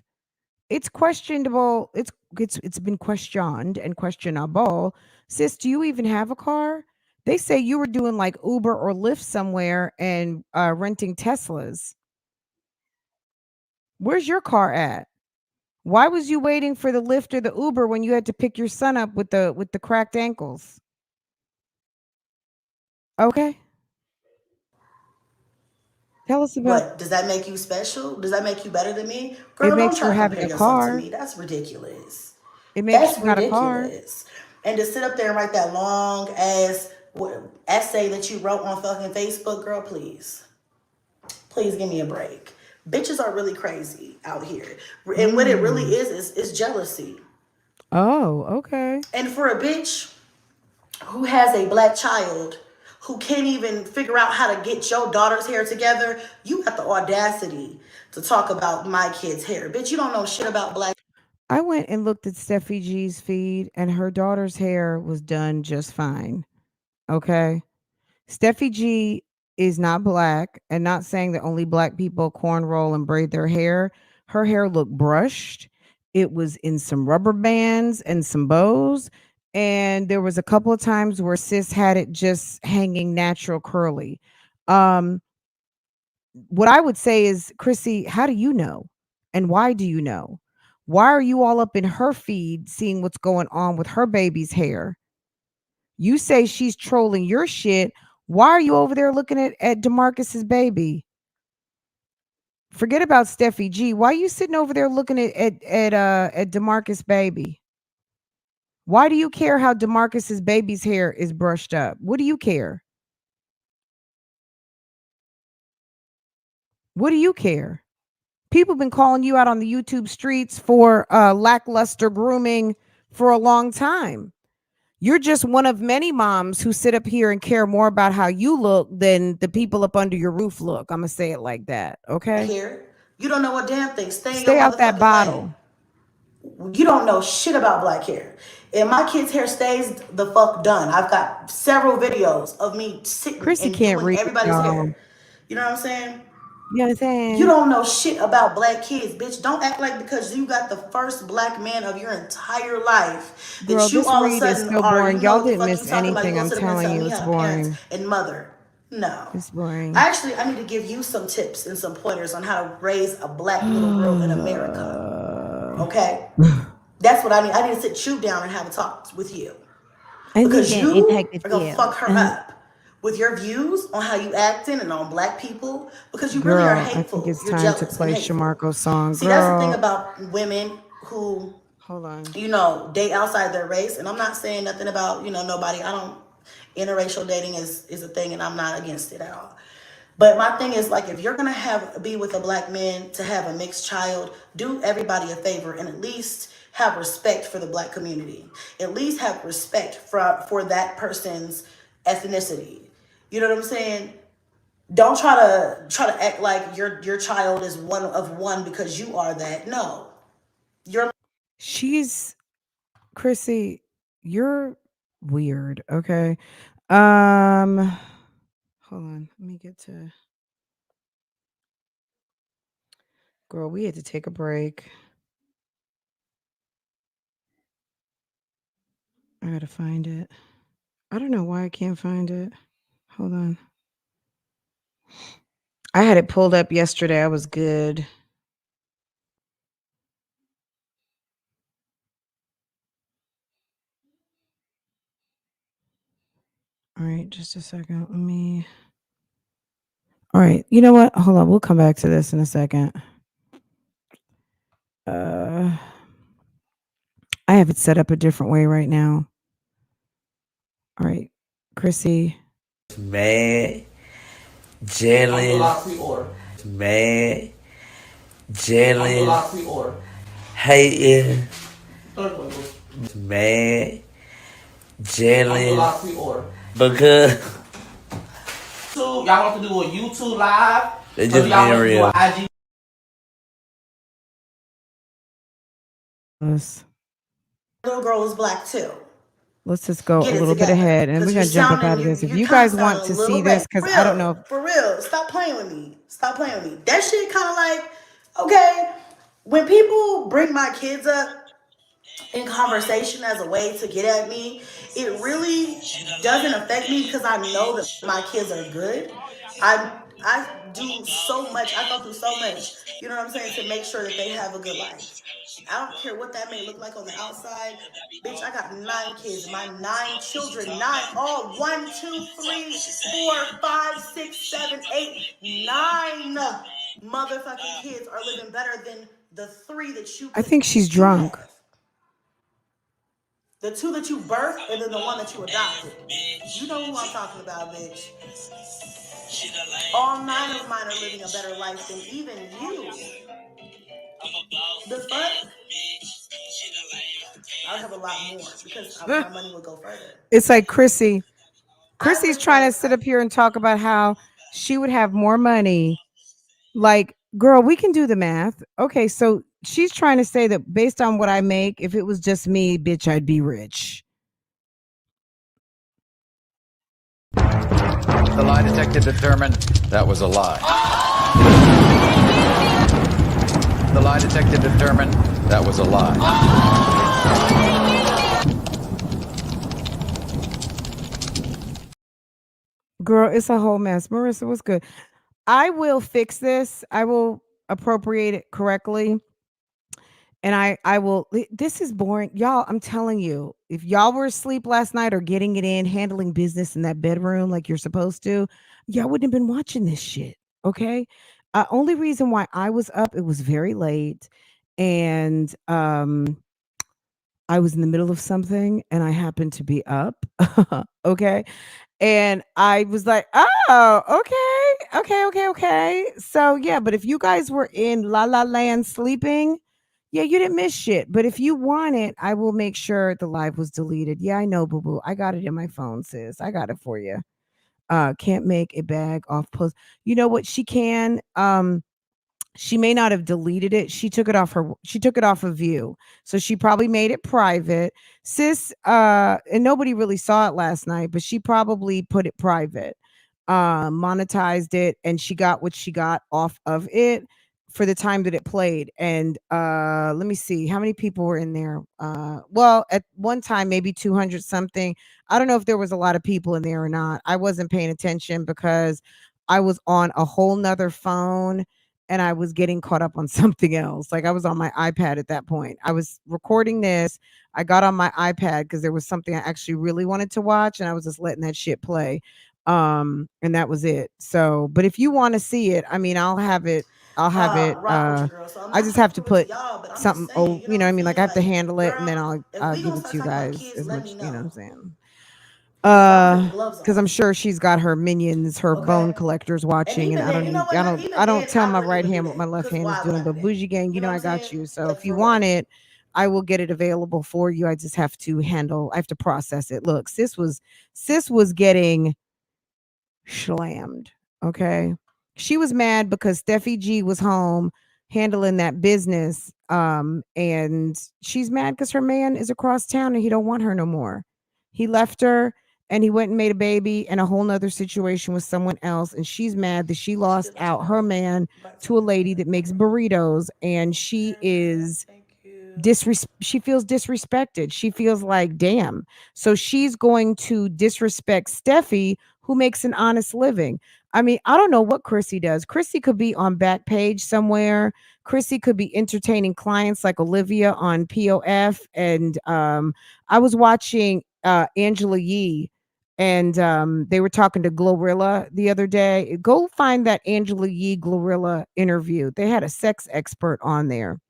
It's questionable. It's been questioned and questionable. Sis, do you even have a car? They say you were doing like Uber or Lyft somewhere and renting Teslas. Where's your car at? Why was you waiting for the Lyft or the Uber when you had to pick your son up with the cracked ankles? Okay. Tell us about What, does that make you special? Does that make you better than me? it Girl, don't makes try for to having compare a yourself to car. me. That's ridiculous. It makes That's you got a car. ridiculous. And to sit up there and write that long ass essay that you wrote on fucking Facebook, girl, please. Please give me a break. Bitches are really crazy out here. And what it really is jealousy. Oh, okay. And for a bitch who has a black child who can't even figure out how to get your daughter's hair together, you got the audacity to talk about my kid's hair. Bitch, you don't know shit about black. I went and looked at Steffi G's feed and her daughter's hair was done just fine. Okay. Steffi G is not black and not saying that only black people cornroll and braid their hair. Her hair looked brushed. It was in some rubber bands and some bows. And there was a couple of times where sis had it just hanging natural curly. Um, what I would say is, Chrissy, how do you know? And why do you know? Why are you all up in her feed seeing what's going on with her baby's hair? You say she's trolling your shit. Why are you over there looking at DeMarcus's baby? Forget about Steffi G. Why are you sitting over there looking at DeMarcus baby? Why do you care how DeMarcus's baby's hair is brushed up? What do you care? What do you care? People have been calling you out on the YouTube streets for lackluster grooming for a long time. You're just one of many moms who sit up here and care more about how you look than the people up under your roof look. I'm going to say it like that. Okay. Hair. You don't know a damn thing. Stay in your Stay out that motherfucking bottle. lane. You don't know shit about black hair. And my kid's hair stays the fuck done. I've got several videos of me sitting Chrissy and can't doing read. everybody's Y'all. hair. You know what I'm saying? You know what I'm saying? You don't know shit about black kids, bitch. Don't act like because you got the first black man of your entire life that Girl, you this all of a read is sudden so are, boring. you know Y'all what the didn't fuck you miss talking about. You anything. go I'm sit up here and telling tell you, me it's how parents boring. and mother. No. It's boring. Actually, I need to give you some tips and some pointers on how to raise a black little girl in America. Okay? That's what I need. I need to sit you down and have a talk with you. Because you are going to fuck her up with your views on how you acting and on black people. Because you really are Girl, I think hateful. it's You're time to jealous and play hateful. Shamarko's song. See, that's the thing Girl, about women who, hold on. you know, date outside their race. And I'm not saying nothing about, you know, nobody. I don't, interracial dating is a thing and I'm not against it at all. But my thing is, like, if you're going to be with a black man to have a mixed child, do everybody a favor and at least have respect for the black community. At least have respect for that person's ethnicity. You know what I'm saying? Don't try to act like your child is one of one because you are that. No. She's Chrissy, you're weird, okay? Hold on. Let me get to Girl, we had to take a break. I gotta find it. I don't know why I can't find it. Hold on. I had it pulled up yesterday. I was good. All right, just a second. Let me. All right, you know what? Hold on. We'll come back to this in a second. I have it set up a different way right now. All right, Chrissy. Mad, jealous, mad, jealous, hating, mad, jealous, because YouTube. Y'all want to do a YouTube live? They Or just do y'all want to being do real. an IG? Little girl was black too. Let's just go Get a it little bit together, ahead, and we're because you're gonna jump up sounding out of this. If you you kind of guys want sound a to little see this, because I don't know. for real. Stop playing with me. Stop playing with me. That shit kind of like, okay, when people bring my kids up in conversation as a way to get at me, it really doesn't affect me because I know that my kids are good. I do so much. I go through so much. You know what I'm saying, to make sure that they have a good life. I don't care what that may look like on the outside. Bitch, I got 9 kids. My 9 children, 9, all 1, 2, 3, 4, 5, 6, 7, 8, 9 motherfucking kids are living better than the 3 that you I could think she's you drunk. have. The 2 that you birthed and then the 1 that you adopted. You know who I'm talking about, bitch. All 9 of mine are living a better life than even you. The fuck? I would have a lot more because my money would go further. It's like Chrissy's I trying to sit up here and talk about how she would have more money. Like, girl, we can do the math. Okay, so she's trying to say that based on what I make, if it was just me, bitch, I'd be rich. The lie detector determined that was a lie. The lie detector determined that was a lie. Girl, it's a whole mess. Marissa, what's good? I will fix this. I will appropriate it correctly. And I will, this is boring. Y'all, I'm telling you, if y'all were asleep last night or getting it in, handling business in that bedroom like you're supposed to, y'all wouldn't have been watching this shit. Okay. Only reason why I was up, it was very late. And I was in the middle of something and I happened to be up. Okay. And I was like, oh, okay. So yeah, but if you guys were in La La Land sleeping, yeah, you didn't miss shit. But if you want it, I will make sure the live was deleted. Yeah, I know, boo boo. I got it in my phone, sis. I got it for you. Can't make a bag off post. You know what? She can. She may not have deleted it. She took it off of view. So she probably made it private. Sis, and nobody really saw it last night, but she probably put it private, monetized it, and she got what she got off of it for the time that it played. And let me see how many people were in there. Well, at one time, maybe 200 something. I don't know if there was a lot of people in there or not. I wasn't paying attention because I was on a whole nother phone and I was getting caught up on something else. Like I was on my iPad at that point. I was recording this. I got on my iPad because there was something I actually really wanted to watch, and I was just letting that shit play. And that was it. So, but if you want to see it, I mean, I'll have it. Rock with you, girl. So I'm I not just trying have to to prove it put to y'all, but I'm something. just saying, Oh, you you know know what what I I'm mean? Like saying? I have to Like, handle it, and then girl, if I'll we give gonna it to start you talking about guys kids, as let much. me You know what know. I'm saying? 'Cause I'm gonna take the gloves Because I'm off. sure she's got her minions, her bone Okay. collectors And watching, and even I then, don't you know need, what? Not I even don't then, tell I my wouldn't right even do hand what my that. left Because hand is why would doing. I do But that? BougieGang, You you know know what I I'm got saying? you. So Like, if you for real. want it, I will get it available for you. I just have to I have to process it. Look, sis was getting slammed. Okay. She was mad because Steffi G was home handling that business. And she's mad because her man is across town and he don't want her no more. He left her and he went and made a baby and a whole nother situation with someone else. And she's mad that she She lost did let you out know her that. man Right, to a something lady like that that. makes burritos. And she is Thank you. she feels disrespected. She feels like, damn. So she's going to disrespect Steffi, who makes an honest living. I mean, I don't know what Chrissy does. Chrissy could be on Backpage somewhere. Chrissy could be entertaining clients like Olivia on POF. And I was watching Angela Yee, and they were talking to Glorilla the other day. Go find that Angela Yee Glorilla interview. They had a sex expert on there,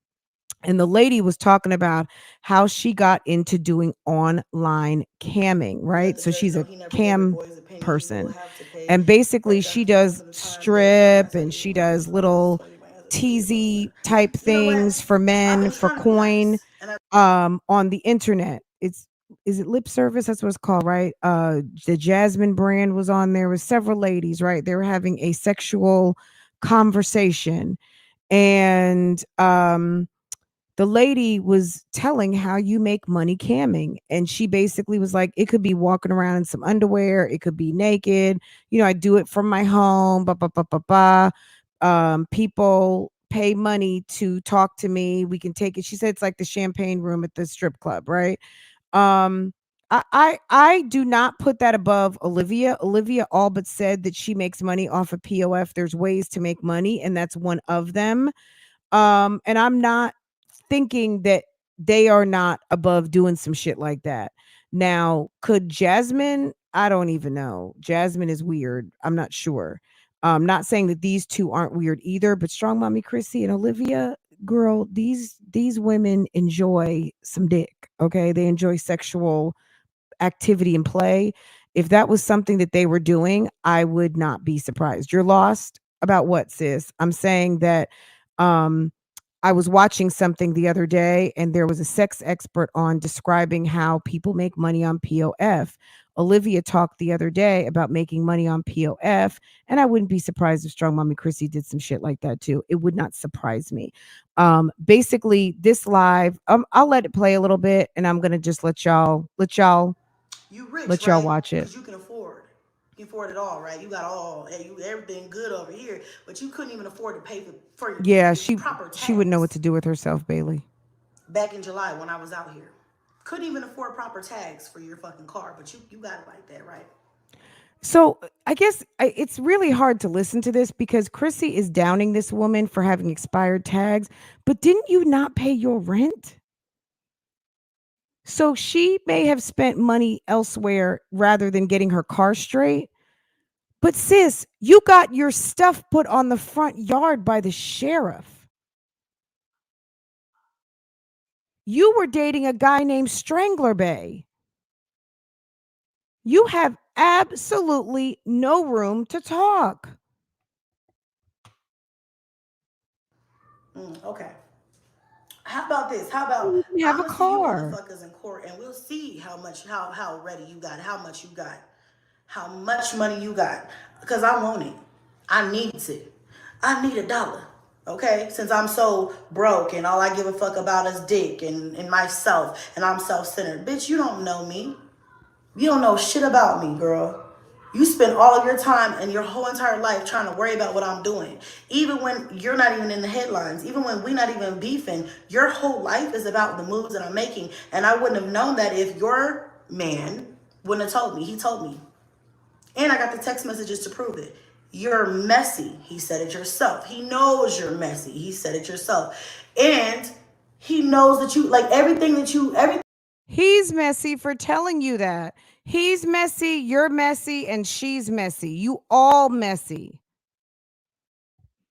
and the lady was talking about how she got into doing online camming, Let right? the So judge she's know a he never gave her cam boys a penny. He will person. have to pay And for basically she deductions does for the time later on. strip That's how and you she get money. does So I'm gonna just little tell you my answer to you a little bit teasy later. type You know what? things for I men was for trying to be coin nice, and I on the internet. It's is it Lip Service? That's what it's called, right? The Jasmine brand was on there with several ladies, right? They were having a sexual conversation. And the lady was telling how you make money camming. And she basically was like, it could be walking around in some underwear, it could be naked. You know, I do it from my home, blah, blah, blah, blah, blah. People pay money to talk to me. We can take it. She said it's like the champagne room at the strip club, right? Um, I do not put that above Olivia. Olivia all but said that she makes money off of POF. There's ways to make money, and that's one of them. And I'm not thinking that they are not above doing some shit like that. Now, could Jasmine? I don't even know. Jasmine is weird. I'm not sure. Not saying that these two aren't weird either, but Strong Mommy Chrissy and Olivia, girl, these women enjoy some dick. Okay, they enjoy sexual activity and play. If that was something that they were doing, I would not be surprised. You're lost about what, sis? I'm saying that um I was watching something the other day and there was a sex expert on describing how people make money on POF. Olivia talked the other day about making money on POF, and I wouldn't be surprised if Strong Mommy Chrissy did some shit like that too. It would not surprise me. Basically, this live, I'll let it play a little bit, and I'm gonna just You rich, let y'all right? watch it. Because you can afford. You can afford it all, right? You got all, everything good over here, but you couldn't even afford to pay for your Yeah, proper she would know what tags. to do with herself, Bailey. Back in July when I was out here, couldn't even afford proper tags for your fucking car, but you got it like that, right? So I guess it's really hard to listen to this because Chrissy is downing this woman for having expired tags. But didn't you not pay your rent? So she may have spent money elsewhere rather than getting her car straight. But sis, you got your stuff put on the front yard by the sheriff. You were dating a guy named Strangler Bay. You have absolutely no room to talk. Okay. How about this? How about You have I'm a gonna see you car. motherfuckers in court, and we'll see how ready you got, how much you got, how much money you got, because I want it. I need it. I need $1. Okay, since I'm so broke and all I give a fuck about is dick and myself and I'm self-centered. Bitch, you don't know me. You don't know shit about me, girl. You spend all of your time and your whole entire life trying to worry about what I'm doing. Even when you're not even in the headlines, even when we're not even beefing, your whole life is about the moves that I'm making. And I wouldn't have known that if your man wouldn't have told me. He told me. And I got the text messages to prove it. You're messy. He said it yourself. He knows you're messy. He said it yourself. And he knows that you, like everything. He's messy for telling you that. He's messy, you're messy, and she's messy. You all messy.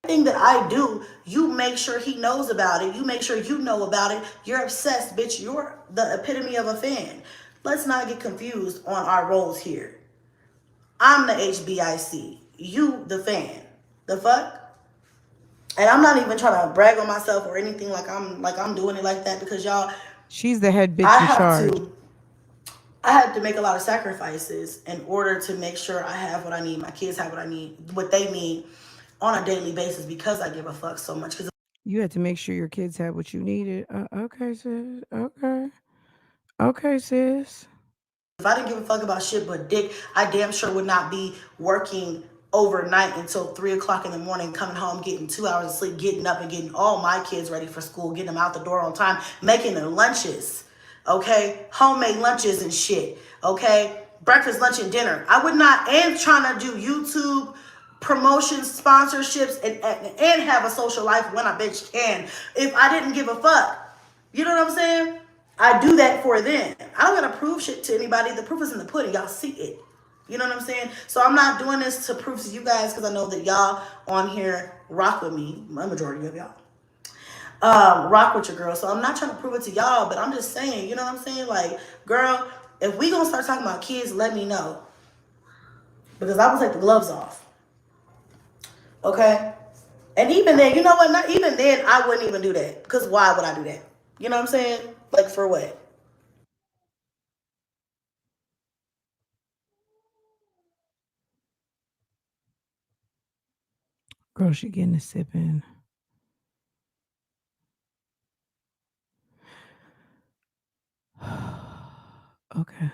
Thing that I do, you make sure he knows about it. You make sure you know about it. You're obsessed, bitch. You're the epitome of a fan. Let's not get confused on our roles here. I'm the HBIC. You the fan. The fuck? And I'm not even trying to brag on myself or anything like I'm doing it like that because y'all She's the head bitch I in have charge. to I have to make a lot of sacrifices in order to make sure I have what I need. My kids have what they need on a daily basis because I give a fuck so much. Because You had to make sure your kids had what you needed. Okay, sis. Okay. Okay, sis. if I didn't give a fuck about shit but dick, I damn sure would not be working overnight until 3 o'clock in the morning, coming home, getting 2 hours of sleep, getting up and getting all my kids ready for school, getting them out the door on time, making their lunches, okay? Homemade lunches and shit, okay? Breakfast, lunch, and dinner. I would not, and trying to do YouTube promotions, sponsorships, and have a social life when a bitch can. If I didn't give a fuck. You know what I'm saying? I do that for them. I don't gotta prove shit to anybody. The proof is in the pudding. Y'all see it. You know what I'm saying? So I'm not doing this to prove to you guys because I know that y'all on here rock with me. A majority of y'all. Rock with your girl. So I'm not trying to prove it to y'all, but I'm just saying, you know what I'm saying? Like, girl, if we gonna start talking about kids, let me know. Because I will take the gloves off. Okay? And even then, you know what? Not even then, I wouldn't even do that. Because why would I do that? You know what I'm saying? Like, for what? Girl, she getting a sip in. Okay.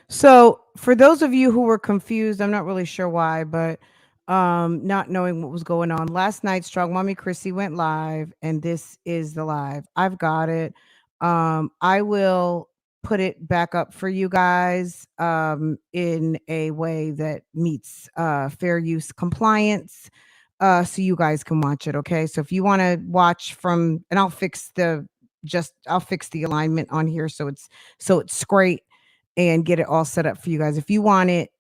So for those of you who were confused, I'm not really sure why, but not knowing what was going on. Last night, Strongmommychrissy went live, and this is the live. I've got it. I will put it back up for you guys in a way that meets fair use compliance. So you guys can watch it. Okay. So if you want to watch from, and I'll fix the alignment on here so it's straight and get it all set up for you guys. If you want it,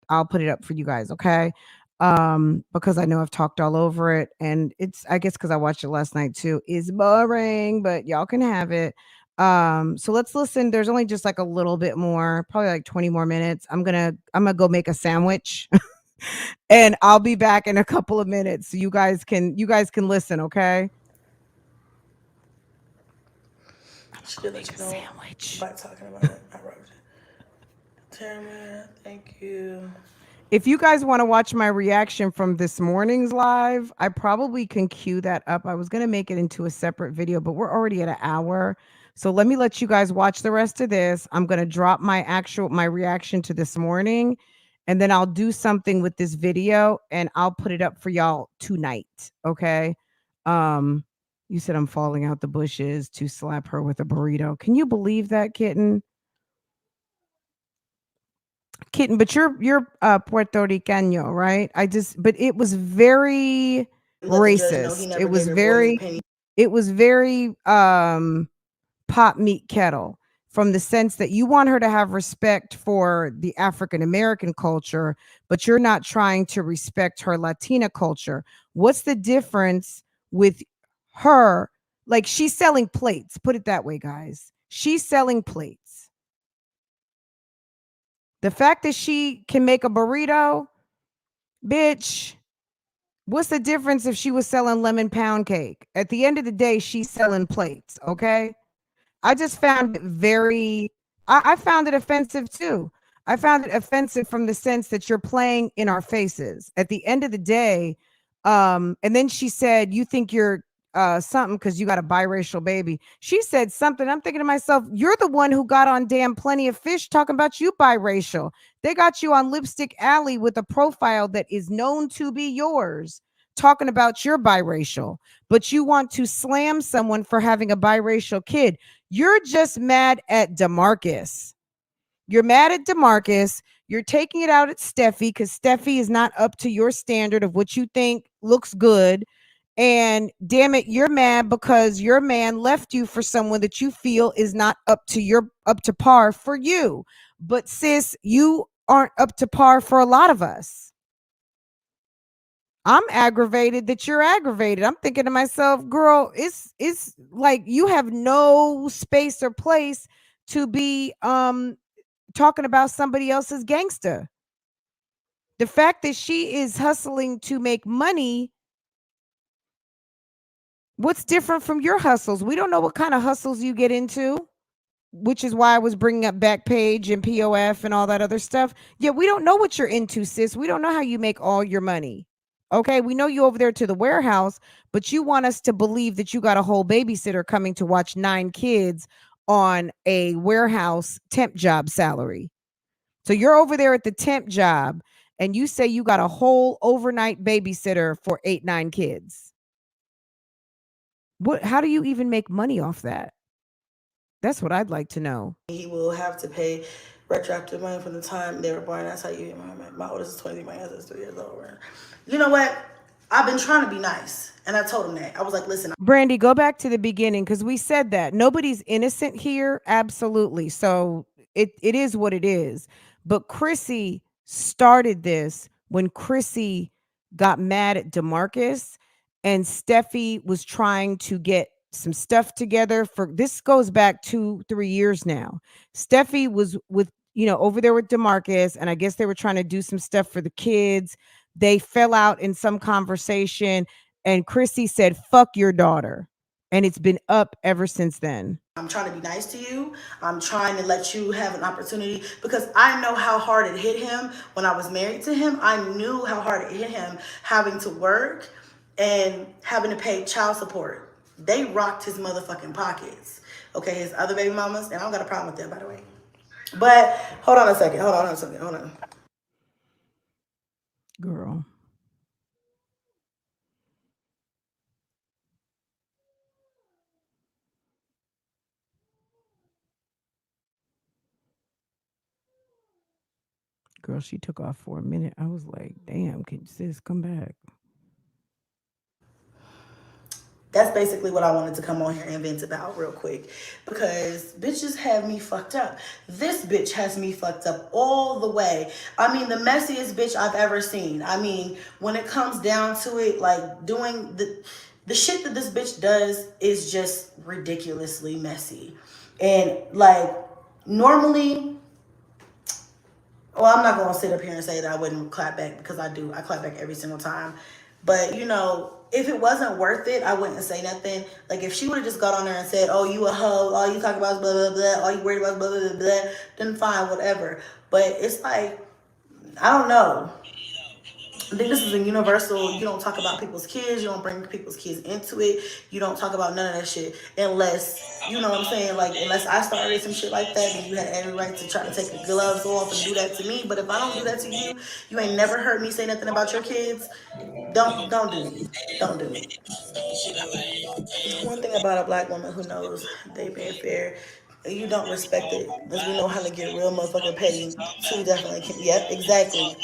I'll put it up for you guys, okay? Because I know I've talked all over it, and it's, I guess because I watched it last night too, is boring, but y'all can have it. So let's listen. There's only just like a little bit more, probably like 20 more minutes. I'm gonna go make a sandwich and I'll be back in a couple of minutes so you guys can listen, okay? She did let you know sandwich by talking about it. I wrote it. Tamara, thank you. If you guys want to watch my reaction from this morning's live, I probably can cue that up. I was going to make it into a separate video, but we're already at an hour. So let me let you guys watch the rest of this. I'm going to drop my reaction to this morning, and then I'll do something with this video and I'll put it up for y'all tonight. Okay. You said I'm falling out the bushes to slap her with a burrito. Can you believe that, kitten? But you're Puerto Ricano, right? But it was very racist. It was very pot meat kettle, from the sense that you want her to have respect for the African American culture, but you're not trying to respect her Latina culture. What's the difference with her? Like, she's selling plates, put it that way, guys. She's selling plates. The fact that she can make a burrito, bitch, what's the difference if she was selling lemon pound cake? At the end of the day, she's selling plates, okay? I just found it I found it offensive too. I found it offensive from the sense that you're playing in our faces. At the end of the day, and then she said, you think you're something because you got a biracial baby. She said something. I'm thinking to myself, you're the one who got on damn Plenty of Fish talking about you biracial. They got you on Lipstick Alley with a profile that is known to be yours, talking about you're biracial, but you want to slam someone for having a biracial kid. You're just mad at DeMarcus. You're mad at DeMarcus. You're taking it out at Steffi because Steffi is not up to your standard of what you think looks good. And damn it, you're mad because your man left you for someone that you feel is not up to par for you. But sis, you aren't up to par for a lot of us. I'm aggravated that you're aggravated. I'm thinking to myself, girl, it's like you have no space or place to be talking about somebody else's gangster. The fact that she is hustling to make money, what's different from your hustles? We don't know what kind of hustles you get into, which is why I was bringing up Backpage and POF and all that other stuff. Yeah, we don't know what you're into, sis. We don't know how you make all your money. Okay, we know you over there to the warehouse, but you want us to believe that you got a whole babysitter coming to watch 9 kids on a warehouse temp job salary. So you're over there at the temp job and you say you got a whole overnight babysitter for 8, 9 kids. How do you even make money off that? That's what I'd like to know. He will have to pay retroactive money from the time they were born. That's how you get my oldest is 20, my youngest is 3 years old. You know what? I've been trying to be nice. And I told him that. I was like, listen. Brandy, go back to the beginning because we said that. Nobody's innocent here. Absolutely. So it is what it is. But Chrissy started this when Chrissy got mad at DeMarcus and Steffi was trying to get some stuff together for this. Goes back 2-3 years now. Steffi was with, over there with DeMarcus, and I guess they were trying to do some stuff for the kids. They fell out in some conversation, and Chrissy said, fuck your daughter. And it's been up ever since then. I'm trying to be nice to you. I'm trying to let you have an opportunity because I know how hard it hit him when I was married to him. I knew how hard it hit him having to work and having to pay child support. They rocked his motherfucking pockets. Okay, his other baby mamas, and I don't got a problem with that, by the way. But hold on a second. Hold on. Girl. Girl, she took off for a minute. I was like, damn, can sis come back? That's basically what I wanted to come on here and vent about real quick because bitches have me fucked up. This bitch has me fucked up all the way. I mean, the messiest bitch I've ever seen. I mean, when it comes down to it, like doing the shit that this bitch does is just ridiculously messy. And like normally, well, I'm not going to sit up here and say that I wouldn't clap back because I do. I clap back every single time. But, you know, if it wasn't worth it, I wouldn't say nothing. Like, if she would have just got on there and said, oh, you a hoe, all you talk about is blah, blah, blah, all you worried about is blah, blah, blah, blah, then fine, whatever. But it's like, I don't know. I think this is a universal, you don't talk about people's kids, you don't bring people's kids into it, you don't talk about none of that shit unless, you know what I'm saying, like, unless I started some shit like that, then you had every right to try to take the gloves off and do that to me. But if I don't do that to you, you ain't never heard me say nothing about your kids, don't do me. Don't do me. One thing about a black woman who knows they being fair, you don't respect it because we know how to get real motherfucking petty. Two definitely can. Yep, exactly.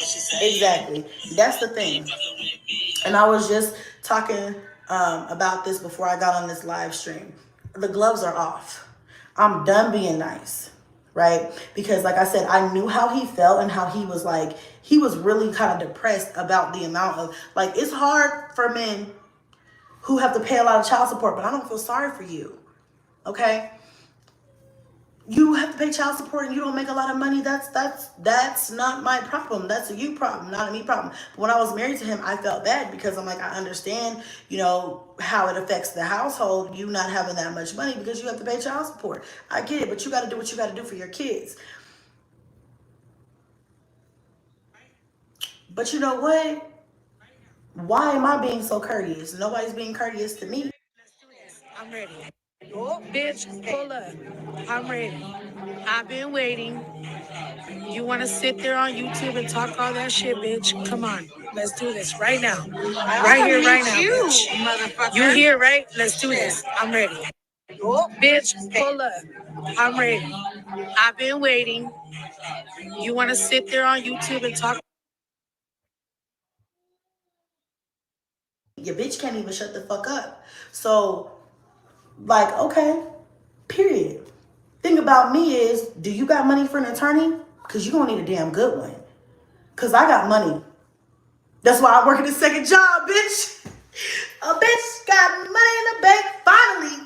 That's the thing. And I was just talking about this before I got on this live stream. The gloves are off. I'm done being nice, right? Because like I said, I knew how he felt and how he was like, he was really kind of depressed about the amount of, like, it's hard for men who have to pay a lot of child support, but I don't feel sorry for you, okay? You have to pay child support and you don't make a lot of money. That's not my problem. That's a you problem, not a me problem. But when I was married to him, I felt bad because I'm like, I understand, you know, how it affects the household, you not having that much money because you have to pay child support. I get it, but you got to do what you got to do for your kids. But you know what? Why am I being so courteous? Nobody's being courteous to me. I'm ready. Oh, bitch, pull up. I'm ready. I've been waiting. You want to sit there on YouTube and talk all that shit, bitch? Come on. Let's do this right now. Right here, right now, bitch. Motherfucker. You here, right? Let's do this. I'm ready. Oh, bitch, pull up. I'm ready. I've been waiting. You want to sit there on YouTube and talk? Your bitch can't even shut the fuck up. So, like, okay, period. Thing about me is, do you got money for an attorney? Because you're going to need a damn good one. Because I got money. That's why I work at a second job, bitch. A bitch got money in the bank finally.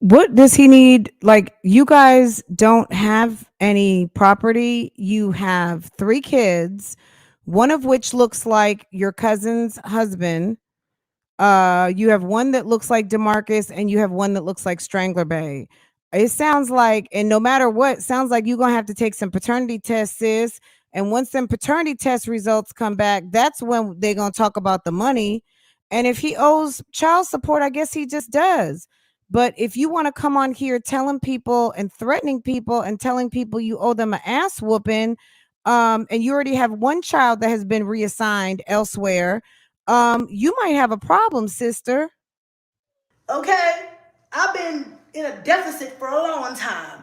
What does he need? Like, you guys don't have any property. You have 3 kids, one of which looks like your cousin's husband. You have one that looks like DeMarcus, and you have one that looks like Strangler Bay. It sounds like, and no matter what, sounds like you're gonna have to take some paternity tests, sis. And once them paternity test results come back, that's when they're gonna talk about the money. And if he owes child support, I guess he just does. But if you want to come on here telling people and threatening people and telling people you owe them an ass whooping, and you already have one child that has been reassigned elsewhere, you might have a problem, sister. Okay, I've been in a deficit for a long time.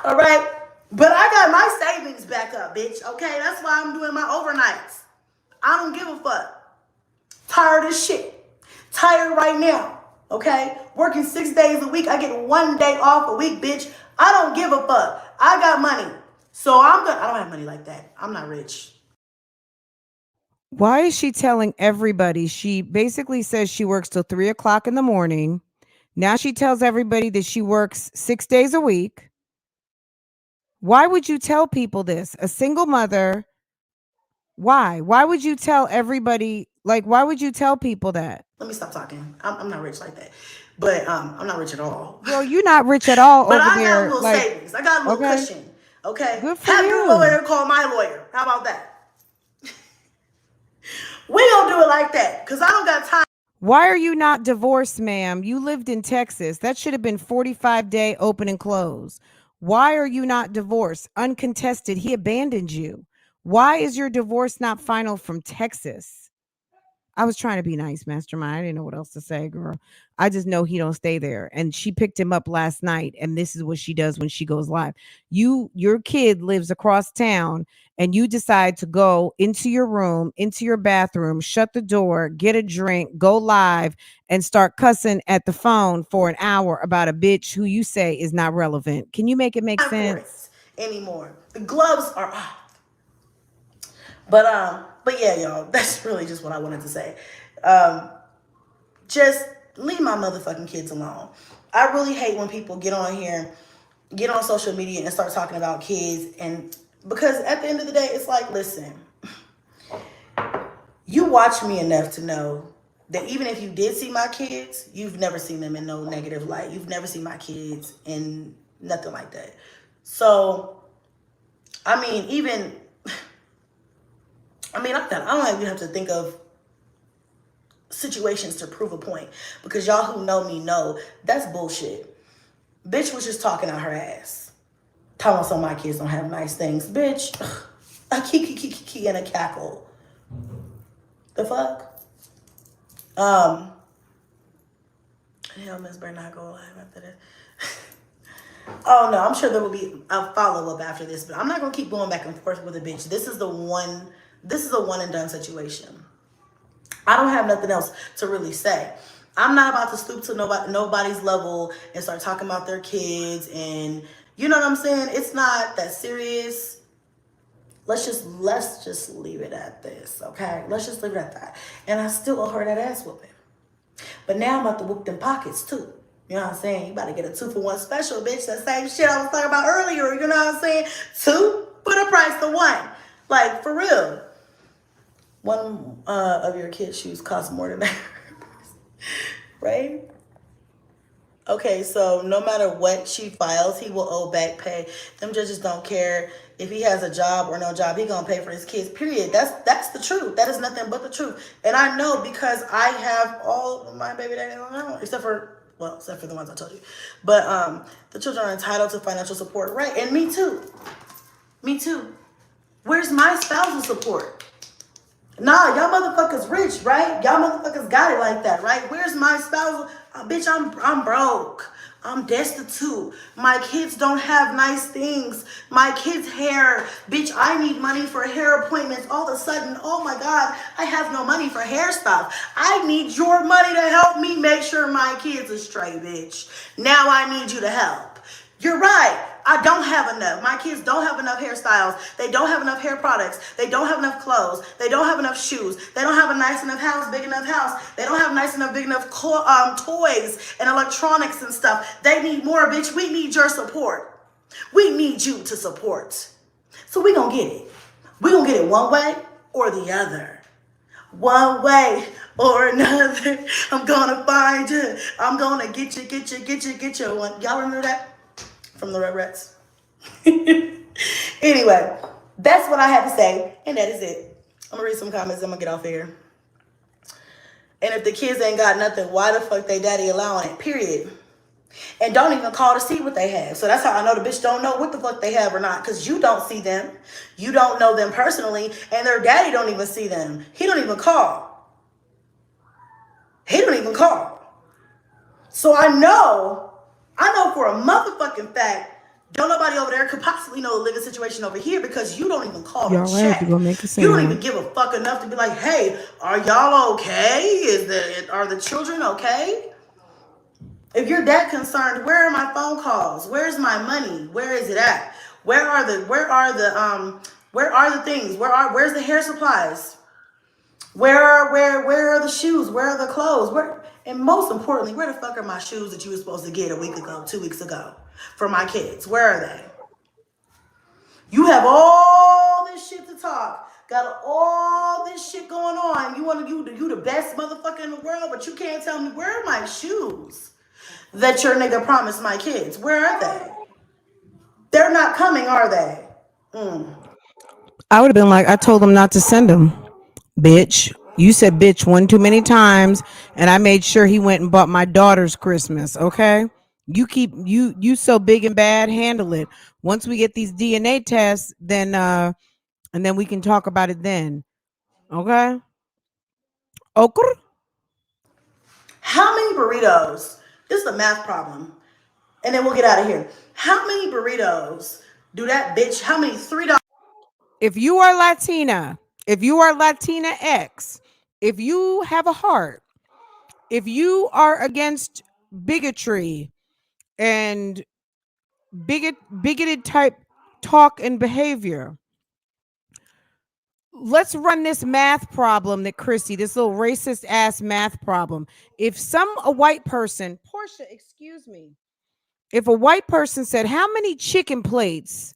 All right, but I got my savings back up, bitch. Okay, that's why I'm doing my overnights. I don't give a fuck. Tired as shit. Tired right now. Okay, working 6 days a week. I get 1 day off a week, bitch. I don't give a fuck. I got money, so I don't have money like that. I'm not rich. Why is she telling everybody? She basically says she works till 3 o'clock in the morning. Now she tells everybody that she works 6 days a week. Why would you tell people this? A single mother. Why? Why would you tell everybody Like, why would you tell people that? Let me stop talking. I'm not rich like that. But I'm not rich at all. Girl, you're not rich at all But over I got a there. little Like, savings. I got a little okay. cushion. Okay? Good for Have you. your lawyer call my lawyer. How about that? We don't do it like that. Because I don't got time. Why are you not divorced, ma'am? You lived in Texas. That should have been 45-day open and close. Why are you not divorced? Uncontested. He abandoned you. Why is your divorce not final from Texas? I was trying to be nice, mastermind. I didn't know what else to say, girl. I just know he don't stay there. And she picked him up last night, and this is what she does when she goes live. Your kid lives across town, and you decide to go into your room, into your bathroom, shut the door, get a drink, go live, and start cussing at the phone for an hour about a bitch who you say is not relevant. Can you make it make sense? Anymore. The gloves are off. But yeah, y'all, that's really just what I wanted to say. Just leave my motherfucking kids alone. I really hate when people get on here, get on social media and start talking about kids. And because at the end of the day, it's like, listen, you watch me enough to know that even if you did see my kids, you've never seen them in no negative light. You've never seen my kids in nothing like that. So, I mean, I don't even have to think of situations to prove a point, because y'all who know me know that's bullshit. Bitch was just talking out her ass. Telling some of my kids don't have nice things. Bitch, a kiki and a cackle. The fuck? Hell, Miss better not go live after this. Oh no, I'm sure there will be a follow-up after this, but I'm not gonna keep going back and forth with a bitch. This is a one and done situation. I don't have nothing else to really say. I'm not about to stoop to nobody's level and start talking about their kids, and you know what I'm saying? It's not that serious. Let's just leave it at this, okay? Let's just leave it at that. And I still owe her that ass whooping. But now I'm about to whoop them pockets too. You know what I'm saying? You about to get a 2-for-1 special, bitch. That same shit I was talking about earlier. You know what I'm saying? 2 put a price to 1. Like, for real. One of your kids' shoes costs more than that. Right? Okay, so no matter what she files, he will owe back pay. Them judges don't care if he has a job or no job. He gonna pay for his kids, period. That's the truth. That is nothing but the truth. And I know, because I have all of my baby daddies around, except for the ones I told you. But the children are entitled to financial support, right? And me too. Me too. Where's my spousal support? Nah, y'all motherfuckers rich, right? Y'all motherfuckers got it like that, right? Where's my spousal? Bitch, I'm broke. I'm destitute. My kids don't have nice things. My kids' hair. Bitch, I need money for hair appointments. All of a sudden, oh my God, I have no money for hair stuff. I need your money to help me make sure my kids are straight, bitch. Now I need you to help. You're right. I don't have enough. My kids don't have enough hairstyles. They don't have enough hair products. They don't have enough clothes. They don't have enough shoes. They don't have a nice enough house, big enough house. They don't have nice enough, big enough toys and electronics and stuff. They need more, bitch. We need your support. We need you to support. So we gonna get it. We gonna get it one way or the other. One way or another. I'm gonna find you. I'm gonna get you. Y'all remember that? From the Rugrats. Anyway, that's what I have to say, and that is it. I'm gonna read some comments. I'm gonna get off here. And if the kids ain't got nothing, why the fuck they daddy allowing it? Period. And don't even call to see what they have. So that's how I know the bitch don't know what the fuck they have or not, because you don't see them. You don't know them personally, and their daddy don't even see them. He don't even call. He don't even call. So I know for a motherfucking fact, don't nobody over there could possibly know the living situation over here, because you don't even call them check. You don't even give a fuck enough to be like, hey, are y'all okay? Are the children okay? If you're that concerned, where are my phone calls? Where's my money? Where is it at? Where are the things? Where's the hair supplies? Where are the shoes? Where are the clothes? And most importantly, where the fuck are my shoes that you were supposed to get a week ago, 2 weeks ago for my kids? Where are they? You have all this shit to talk, Got all this shit going on. You the best motherfucker in the world, but you can't tell me where are my shoes that your nigga promised my kids. Where are they? They're not coming, are they? I would have been like, I told them not to send them. Bitch. You said bitch one too many times, and I made sure he went and bought my daughter's Christmas, okay? You so big and bad, handle it. Once we get these DNA tests, then and then we can talk about it then. Okay? Okay. How many burritos? This is a math problem. And then we'll get out of here. How many burritos do that bitch, how many $3? If you are Latina, if you are Latina X, if you have a heart, if you are against bigotry and bigoted type talk and behavior, let's run this math problem that Chrissy, this little racist ass math problem. If a white person, Portia, excuse me, if a white person said, how many chicken plates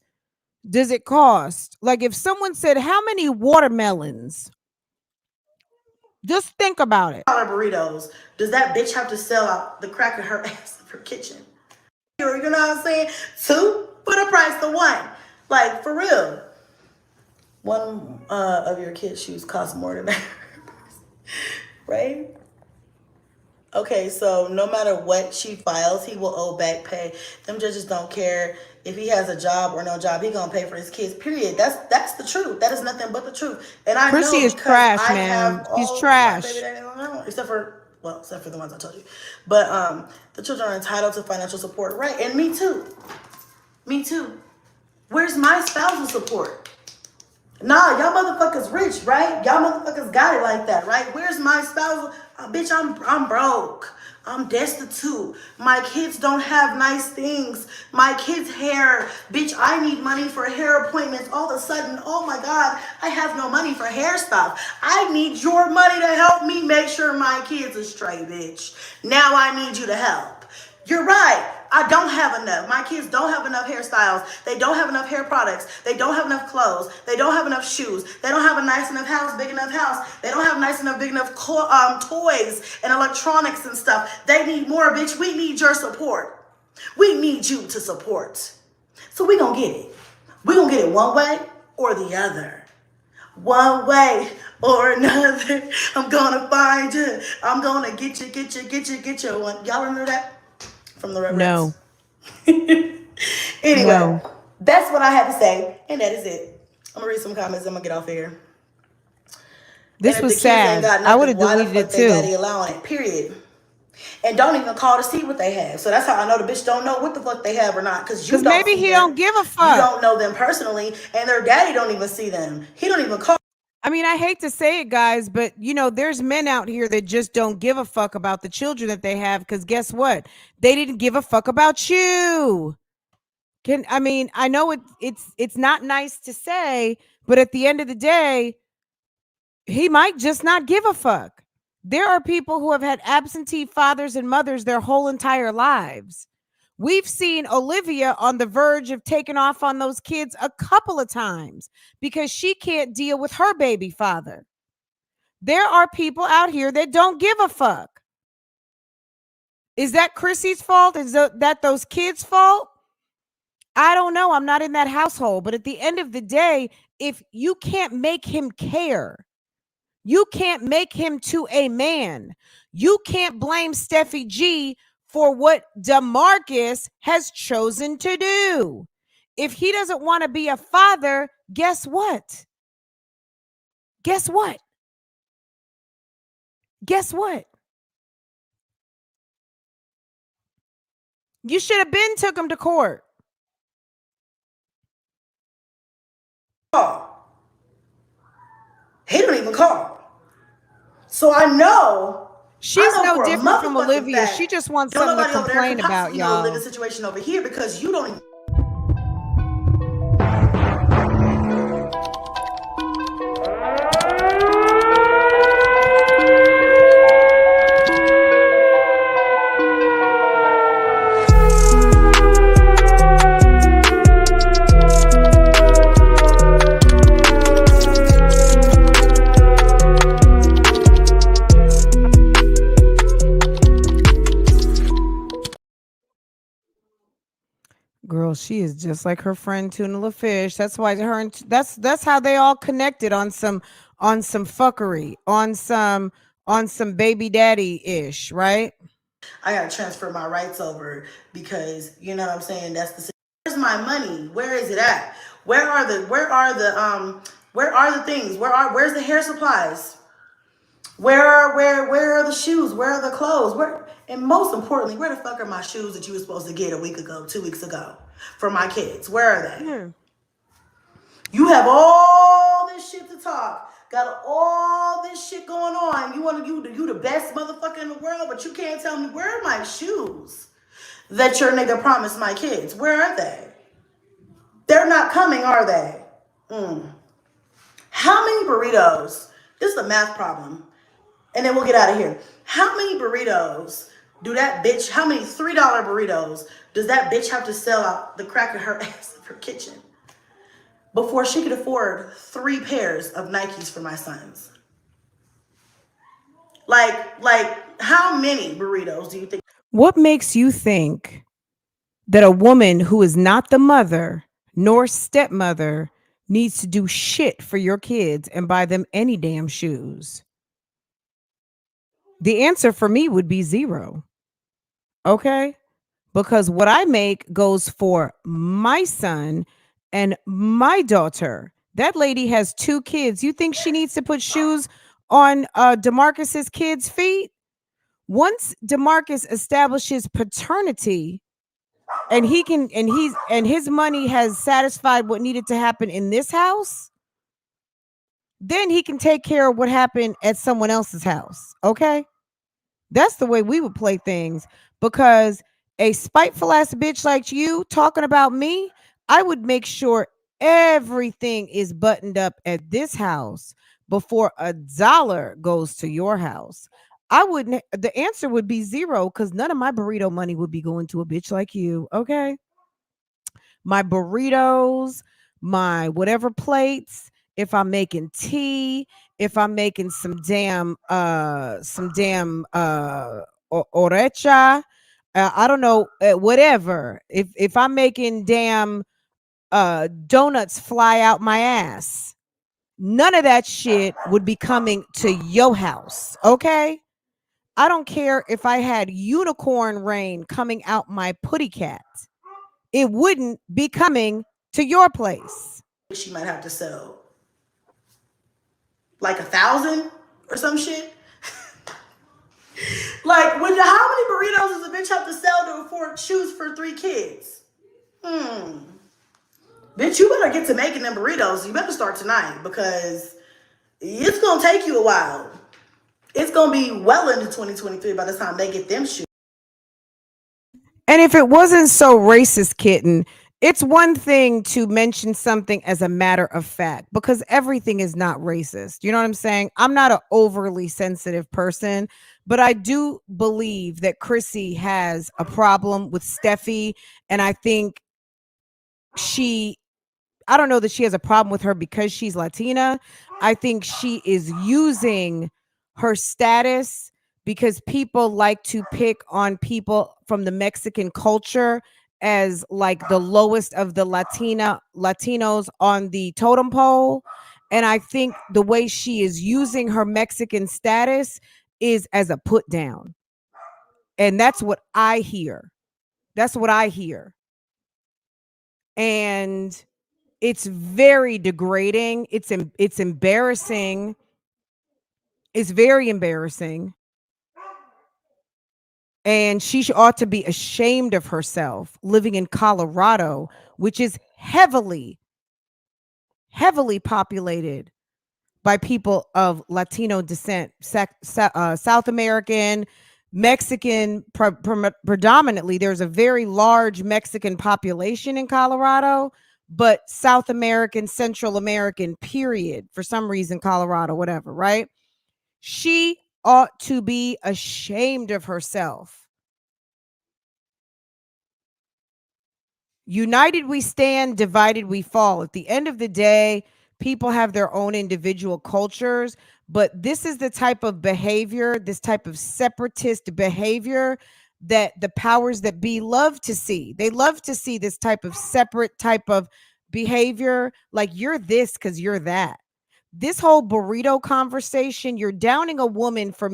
does it cost? Like if someone said, how many watermelons? Just think about it. Burritos. Does that bitch have to sell out the crack of her ass of her kitchen? You know what I'm saying? 2, put a price to 1. Like, for real. One of your kids' shoes costs more than that. Right? Okay, so no matter what she files, he will owe back pay. Them judges don't care if he has a job or no job. He gonna pay for his kids. Period. That's the truth. That is nothing but the truth. And I Chrissy know is trash, man. He's trash. Except for the ones I told you. But the children are entitled to financial support, right? And me too. Me too. Where's my spousal support? Nah, y'all motherfuckers rich, right? Y'all motherfuckers got it like that, right? Where's my spousal? Bitch, I'm broke. I'm destitute. My kids don't have nice things. My kids' hair. Bitch, I need money for hair appointments. All of a sudden, oh my God, I have no money for hair stuff. I need your money to help me make sure my kids are straight, bitch. Now I need you to help. You're right. I don't have enough. My kids don't have enough hairstyles. They don't have enough hair products. They don't have enough clothes. They don't have enough shoes. They don't have a nice enough house, big enough house. They don't have nice enough, big enough toys and electronics and stuff. They need more, bitch. We need your support. We need you to support. So we gonna get it. We gonna get it one way or the other. One way or another. I'm gonna find you. I'm gonna get you. Y'all remember that? From the Referral. No. Anyway, No. That's what I have to say, and that is it. I'm gonna read some comments. I'm gonna get off here. This was sad. I would have deleted it too. Daddy allowing it. Period. And don't even call to see what they have. So that's how I know the bitch don't know what the fuck they have or not. Because maybe he don't give a fuck. You don't know them personally, and their daddy don't even see them. He don't even call. I mean, I hate to say it, guys, but, you know, there's men out here that just don't give a fuck about the children that they have because guess what? They didn't give a fuck about you. I know it's not nice to say, but at the end of the day, he might just not give a fuck. There are people who have had absentee fathers and mothers their whole entire lives. We've seen Olivia on the verge of taking off on those kids a couple of times because she can't deal with her baby father. There are people out here that don't give a fuck. Is that Chrissy's fault? Is that those kids' fault? I don't know. I'm not in that household. But at the end of the day, if you can't make him care, you can't make him to a man. You can't blame Steffi G for what DeMarcus has chosen to do. If he doesn't want to be a father, guess what? Guess what? Guess what? You should have been took him to court. He don't even call. So I know. She's no different from Olivia. She just wants something to complain about, y'all. Live a situation over here because you don't even. Girl, she is just like her friend Tuna LaFish. That's why her and that's how they all connected on some fuckery, on some baby daddy ish, right? I gotta transfer my rights over because you know what I'm saying. That's the. Where's my money? Where is it at? Where are the things? Where's the hair supplies? Where are the shoes? Where are the clothes? Where, and most importantly, where the fuck are my shoes that you were supposed to get a week ago, 2 weeks ago for my kids? Where are they? Yeah. You have all this shit to talk. Got all this shit going on. You the best motherfucker in the world, but you can't tell me where are my shoes that your nigga promised my kids. Where are they? They're not coming, are they? How many burritos? This is a math problem. And then we'll get out of here. How many burritos do that bitch, how many $3 burritos does that bitch have to sell out the crack of her ass in her kitchen before she could afford 3 pairs of Nikes for my sons? Like how many burritos do you think? What makes you think that a woman who is not the mother nor stepmother needs to do shit for your kids and buy them any damn shoes? The answer for me would be 0. Okay? Because what I make goes for my son and my daughter. That lady has 2 kids. You think she needs to put shoes on DeMarcus's kids' feet? Once DeMarcus establishes paternity and his money has satisfied what needed to happen in this house, then he can take care of what happened at someone else's house. Okay? That's the way we would play things, because a spiteful ass bitch like you talking about me, I would make sure everything is buttoned up at this house before a dollar goes to your house. The answer would be 0, because none of my burrito money would be going to a bitch like you. Okay. My burritos, my whatever plates, if I'm making tea, if I'm making some damn orecha, I don't know, whatever. If I'm making damn donuts fly out my ass, none of that shit would be coming to your house. Okay? I don't care if I had unicorn rain coming out my putty cat. It wouldn't be coming to your place. She might have to sell like 1,000 or some shit. Like, how many burritos does a bitch have to sell to afford shoes for 3 kids? Bitch, you better get to making them burritos. You better start tonight, because it's gonna take you a while. It's gonna be well into 2023 by the time they get them shoes. And if it wasn't so racist, kitten, it's one thing to mention something as a matter of fact, because everything is not racist. You know what I'm saying? I'm not an overly sensitive person, but I do believe that Chrissy has a problem with Steffi. And I think I don't know that she has a problem with her because she's Latina. I think she is using her status because people like to pick on people from the Mexican culture as like the lowest of the Latinos on the totem pole. And I think the way she is using her Mexican status is as a put down. And that's what I hear. That's what I hear. And it's very degrading. It's embarrassing. It's very embarrassing. And she ought to be ashamed of herself living in Colorado, which is heavily populated by people of Latino descent, South American, Mexican, predominantly. There's a very large Mexican population in Colorado, but South American, Central American, period. For some reason, Colorado, whatever, right? She ought to be ashamed of herself. United we stand, divided we fall. At the end of the day, people have their own individual cultures, but this is the type of behavior, this type of separatist behavior that the powers that be love to see. They love to see this type of separate type of behavior, like you're this because you're that. This whole burrito conversation, you're downing a woman for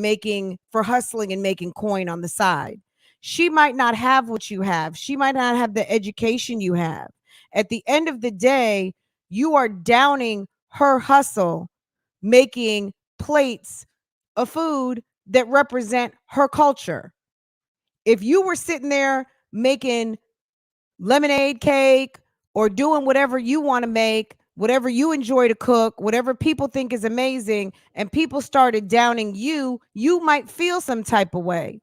hustling and making coin on the side. She might not have what you have. She might not have the education you have. At the end of the day, you are downing her hustle, making plates of food that represent her culture. If you were sitting there making lemonade cake or doing whatever you want to make, whatever you enjoy to cook, whatever people think is amazing, and people started downing you, you might feel some type of way.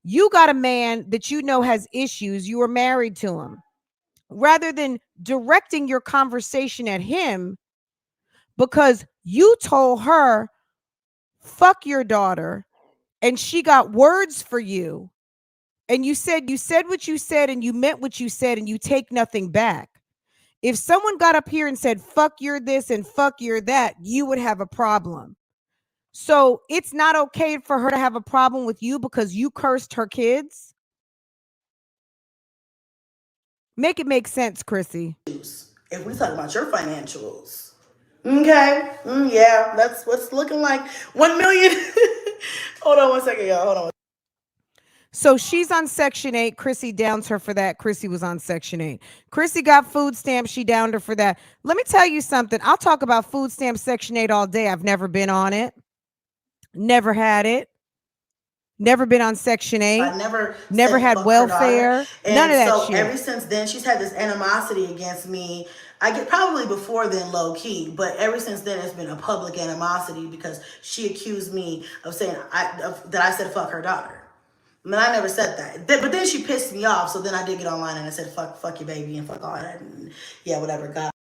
You got a man that you know has issues. You were married to him. Rather than directing your conversation at him because you told her, fuck your daughter, and she got words for you, and you said what you said and you meant what you said and you take nothing back. If someone got up here and said, fuck you're this and fuck you're that, you would have a problem. So it's not okay for her to have a problem with you because you cursed her kids. Make it make sense, Chrissy. If we talk about your financials, okay, yeah, that's what's looking like. 1 million. Hold on one second, y'all. Hold on. So she's on Section 8. Chrissy downs her for that. Chrissy was on Section 8. Chrissy got food stamps. She downed her for that. Let me tell you something. I'll talk about food stamps Section 8 all day. I've never been on it. Never had it. Never been on Section 8. I never had welfare. None of that shit. Ever since then, she's had this animosity against me. I get probably before then low key, but ever since then, it's been a public animosity because she accused me of saying that I said fuck her daughter. I mean, I never said that. But then she pissed me off, so then I did get online and I said fuck your baby and fuck all that and yeah, whatever. God.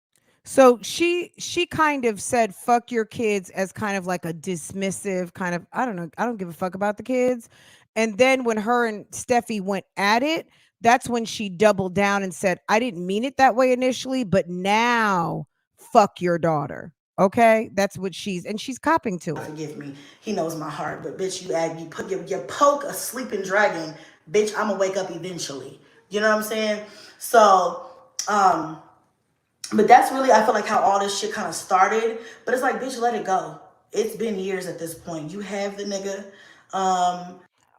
So she kind of said fuck your kids as kind of like a dismissive kind of, I don't know, I don't give a fuck about the kids. And then when her and Steffi went at it, that's when she doubled down and said, I didn't mean it that way initially, but now fuck your daughter. Okay, that's what she's copping to it. Forgive me, he knows my heart, but bitch, you poke a sleeping dragon, bitch, I'm gonna wake up eventually. You know what I'm saying? So, but that's really, I feel like how all this shit kind of started. But it's like, bitch, let it go. It's been years at this point. You have the nigga.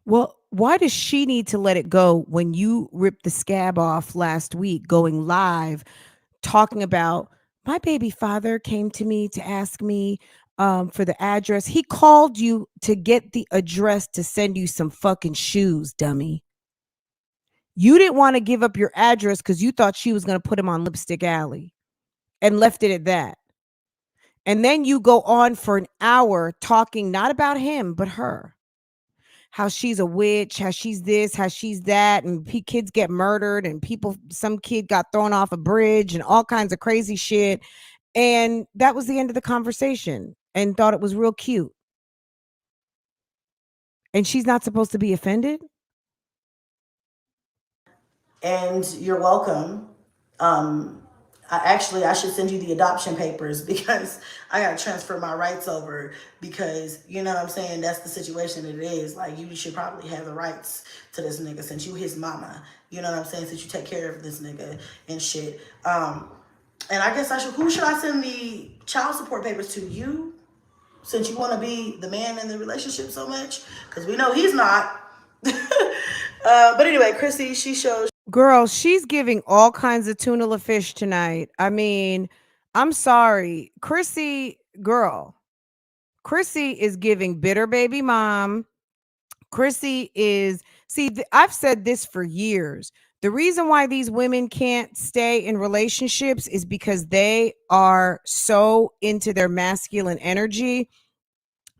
Well, why does she need to let it go when you ripped the scab off last week, going live, talking about my baby father came to me to ask me for the address. He called you to get the address to send you some fucking shoes, dummy. You didn't want to give up your address because you thought she was going to put him on Lipstick Alley and left it at that. And then you go on for an hour talking not about him, but her. How she's a witch, how she's this, how she's that, and kids get murdered, and some kid got thrown off a bridge, and all kinds of crazy shit. And that was the end of the conversation, and thought it was real cute. And she's not supposed to be offended? And you're welcome. I should send you the adoption papers because I got to transfer my rights over because, you know what I'm saying, that's the situation it is. Like, you should probably have the rights to this nigga since you his mama. You know what I'm saying? Since you take care of this nigga and shit. And I guess who should I send the child support papers to? You? Since you want to be the man in the relationship so much? Because we know he's not. But anyway, Chrissy, she shows. Girl, she's giving all kinds of tuna fish tonight. I mean, I'm sorry. Chrissy is giving bitter baby mom. Chrissy is, I've said this for years. The reason why these women can't stay in relationships is because they are so into their masculine energy.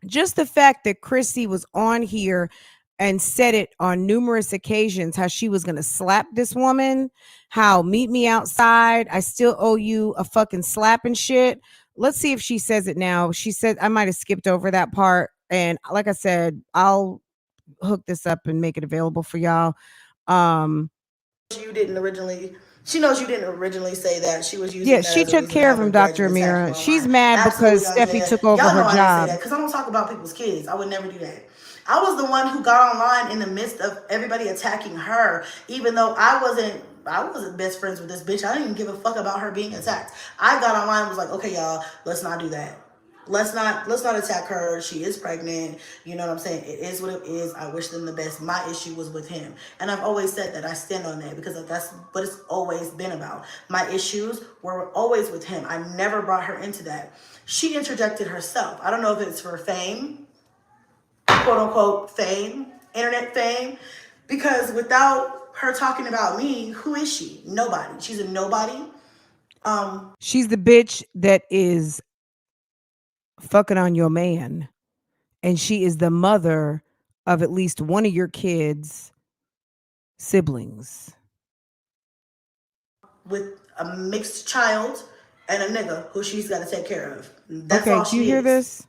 Just the fact that Chrissy was on here and said it on numerous occasions, how she was going to slap this woman, how meet me outside, I still owe you a fucking slap and shit. Let's see if she says it now. She said, I might have skipped over that part. And like I said, I'll hook this up and make it available for y'all. She knows you didn't originally say that. She was using that she took care of him, Dr. Amira. She's mad because Steffi took over her job. Because I don't talk about people's kids. I would never do that. I was the one who got online in the midst of everybody attacking her, even though I wasn't best friends with this bitch. I didn't even give a fuck about her being attacked. I got online and was like, okay, y'all, let's not do that. Let's not attack her. She is pregnant. You know what I'm saying? It is what it is. I wish them the best. My issue was with him. And I've always said that. I stand on that because that's what it's always been about. My issues were always with him. I never brought her into that. She interjected herself. I don't know if it's for fame, quote unquote fame, internet fame, because without her talking about me, who is she? Nobody. She's a nobody. She's the bitch that is fucking on your man, and she is the mother of at least one of your kids' siblings. With a mixed child and a nigga who she's got to take care of. That's okay, all do you she hear is. this?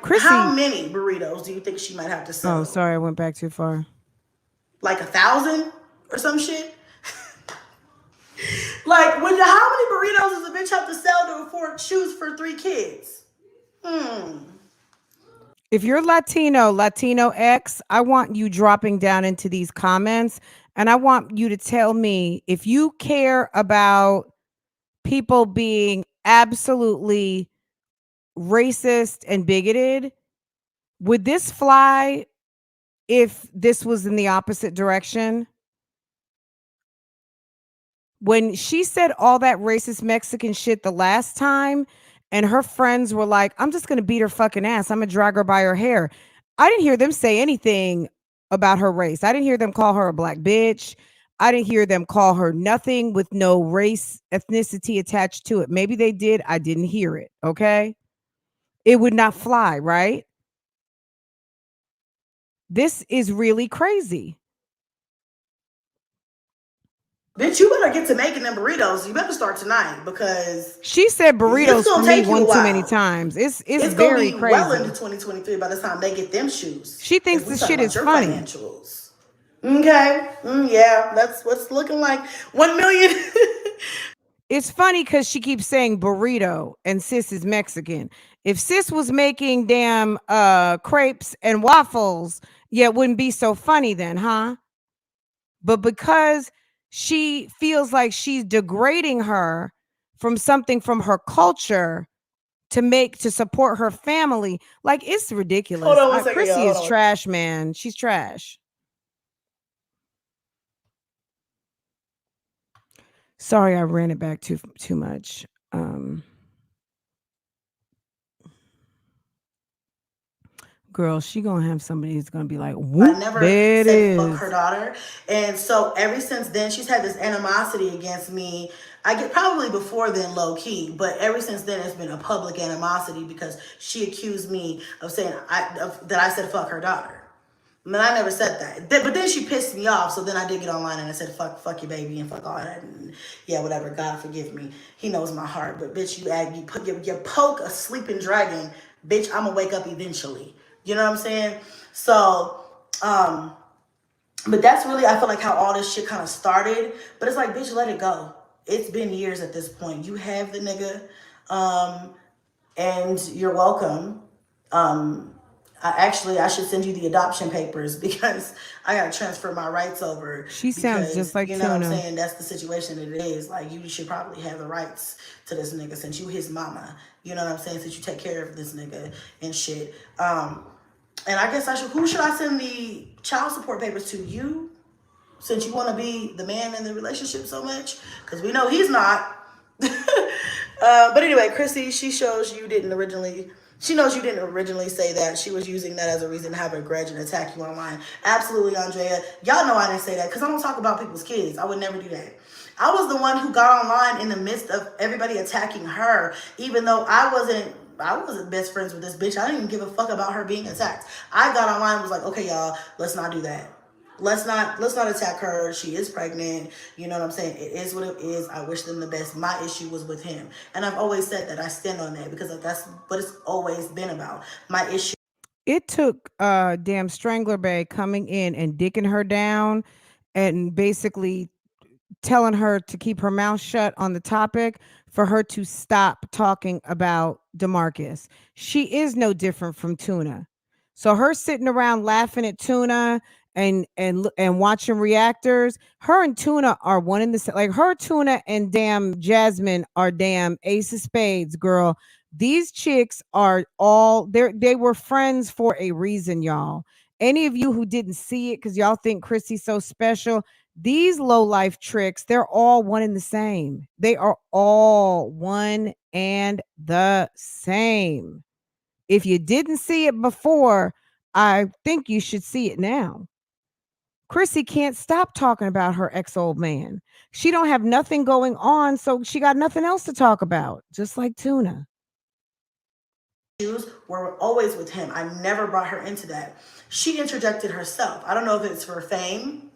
Chrissy, how many burritos do you think she might have to sell? Oh, sorry, I went back too far. Like 1,000 or some shit? Like, how many burritos does a bitch have to sell to afford shoes for 3 kids? If you're Latino X, I want you dropping down into these comments, and I want you to tell me if you care about people being absolutely racist and bigoted. Would this fly if this was in the opposite direction? When she said all that racist Mexican shit the last time, and her friends were like, I'm just going to beat her fucking ass. I'm going to drag her by her hair. I didn't hear them say anything about her race. I didn't hear them call her a black bitch. I didn't hear them call her nothing with no race, ethnicity attached to it. Maybe they did. I didn't hear it. Okay. It would not fly, right? This is really crazy. Bitch, you better get to making them burritos. You better start tonight because she said burritos for me one too many times. It's very gonna be crazy. Well into 2023 by the time they get them shoes. She thinks this shit is funny. Financials. Okay, yeah, that's what's looking like. 1 million. It's funny because she keeps saying burrito and sis is Mexican. If sis was making damn crepes and waffles, yeah, it wouldn't be so funny then, huh? But because she feels like she's degrading her from something from her culture to support her family, like it's ridiculous. Hold on one second, Chrissy y'all. is trash, man. She's trash. Sorry, I ran it back too much. Girl, she gonna have somebody who's gonna be like, whoop, I never there said it fuck is. her daughter. And so ever since then, she's had this animosity against me. I get probably before then low key, but ever since then it's been a public animosity because she accused me of saying that I said fuck her daughter. I mean, I never said that. But then she pissed me off, so then I did get online and I said fuck your baby and fuck all that. And yeah, whatever. God forgive me. He knows my heart. But bitch, you poke a sleeping dragon, bitch, I'm gonna wake up eventually. You know what I'm saying? So, but that's really, I feel like how all this shit kind of started. But it's like, bitch, let it go. It's been years at this point. You have the nigga, and you're welcome. I should send you the adoption papers because I gotta transfer my rights over. She sounds just like you know Tuna. what I'm saying. That's the situation it is. Like you should probably have the rights to this nigga since you his mama. You know what I'm saying? Since you take care of this nigga and shit. And I guess who should I send the child support papers to? You? Since you want to be the man in the relationship so much? Because we know he's not. But anyway, Chrissy, she knows you didn't originally say that. She was using that as a reason to have a grudge and attack you online. Absolutely, Andrea. Y'all know I didn't say that because I don't talk about people's kids. I would never do that. I was the one who got online in the midst of everybody attacking her, even though I wasn't best friends with this bitch. I didn't even give a fuck about her being attacked. I got online and was like, okay, y'all, let's not do that. Let's not attack her. She is pregnant. You know what I'm saying? It is what it is. I wish them the best. My issue was with him. And I've always said that. I stand on that because that's what it's always been about. My issue. It took damn Strangler Bay coming in and dicking her down and basically telling her to keep her mouth shut on the topic for her to stop talking about DeMarcus. She is no different from Tuna. So her sitting around laughing at Tuna and watching reactors. Her and Tuna are one in the same. Like her, Tuna, and damn Jasmine are damn ace of spades, girl. These chicks are all they were friends for a reason, y'all. Any of you who didn't see it because y'all think Chrissy's so special, these low life tricks, they're all one and the same. They are all one and the same. If you didn't see it before, I think you should see it now. Chrissy can't stop talking about her ex-old man. She don't have nothing going on, so she got nothing else to talk about, just like Tuna. Were always with him. I never brought her into that. She interjected herself. I don't know if it's for fame,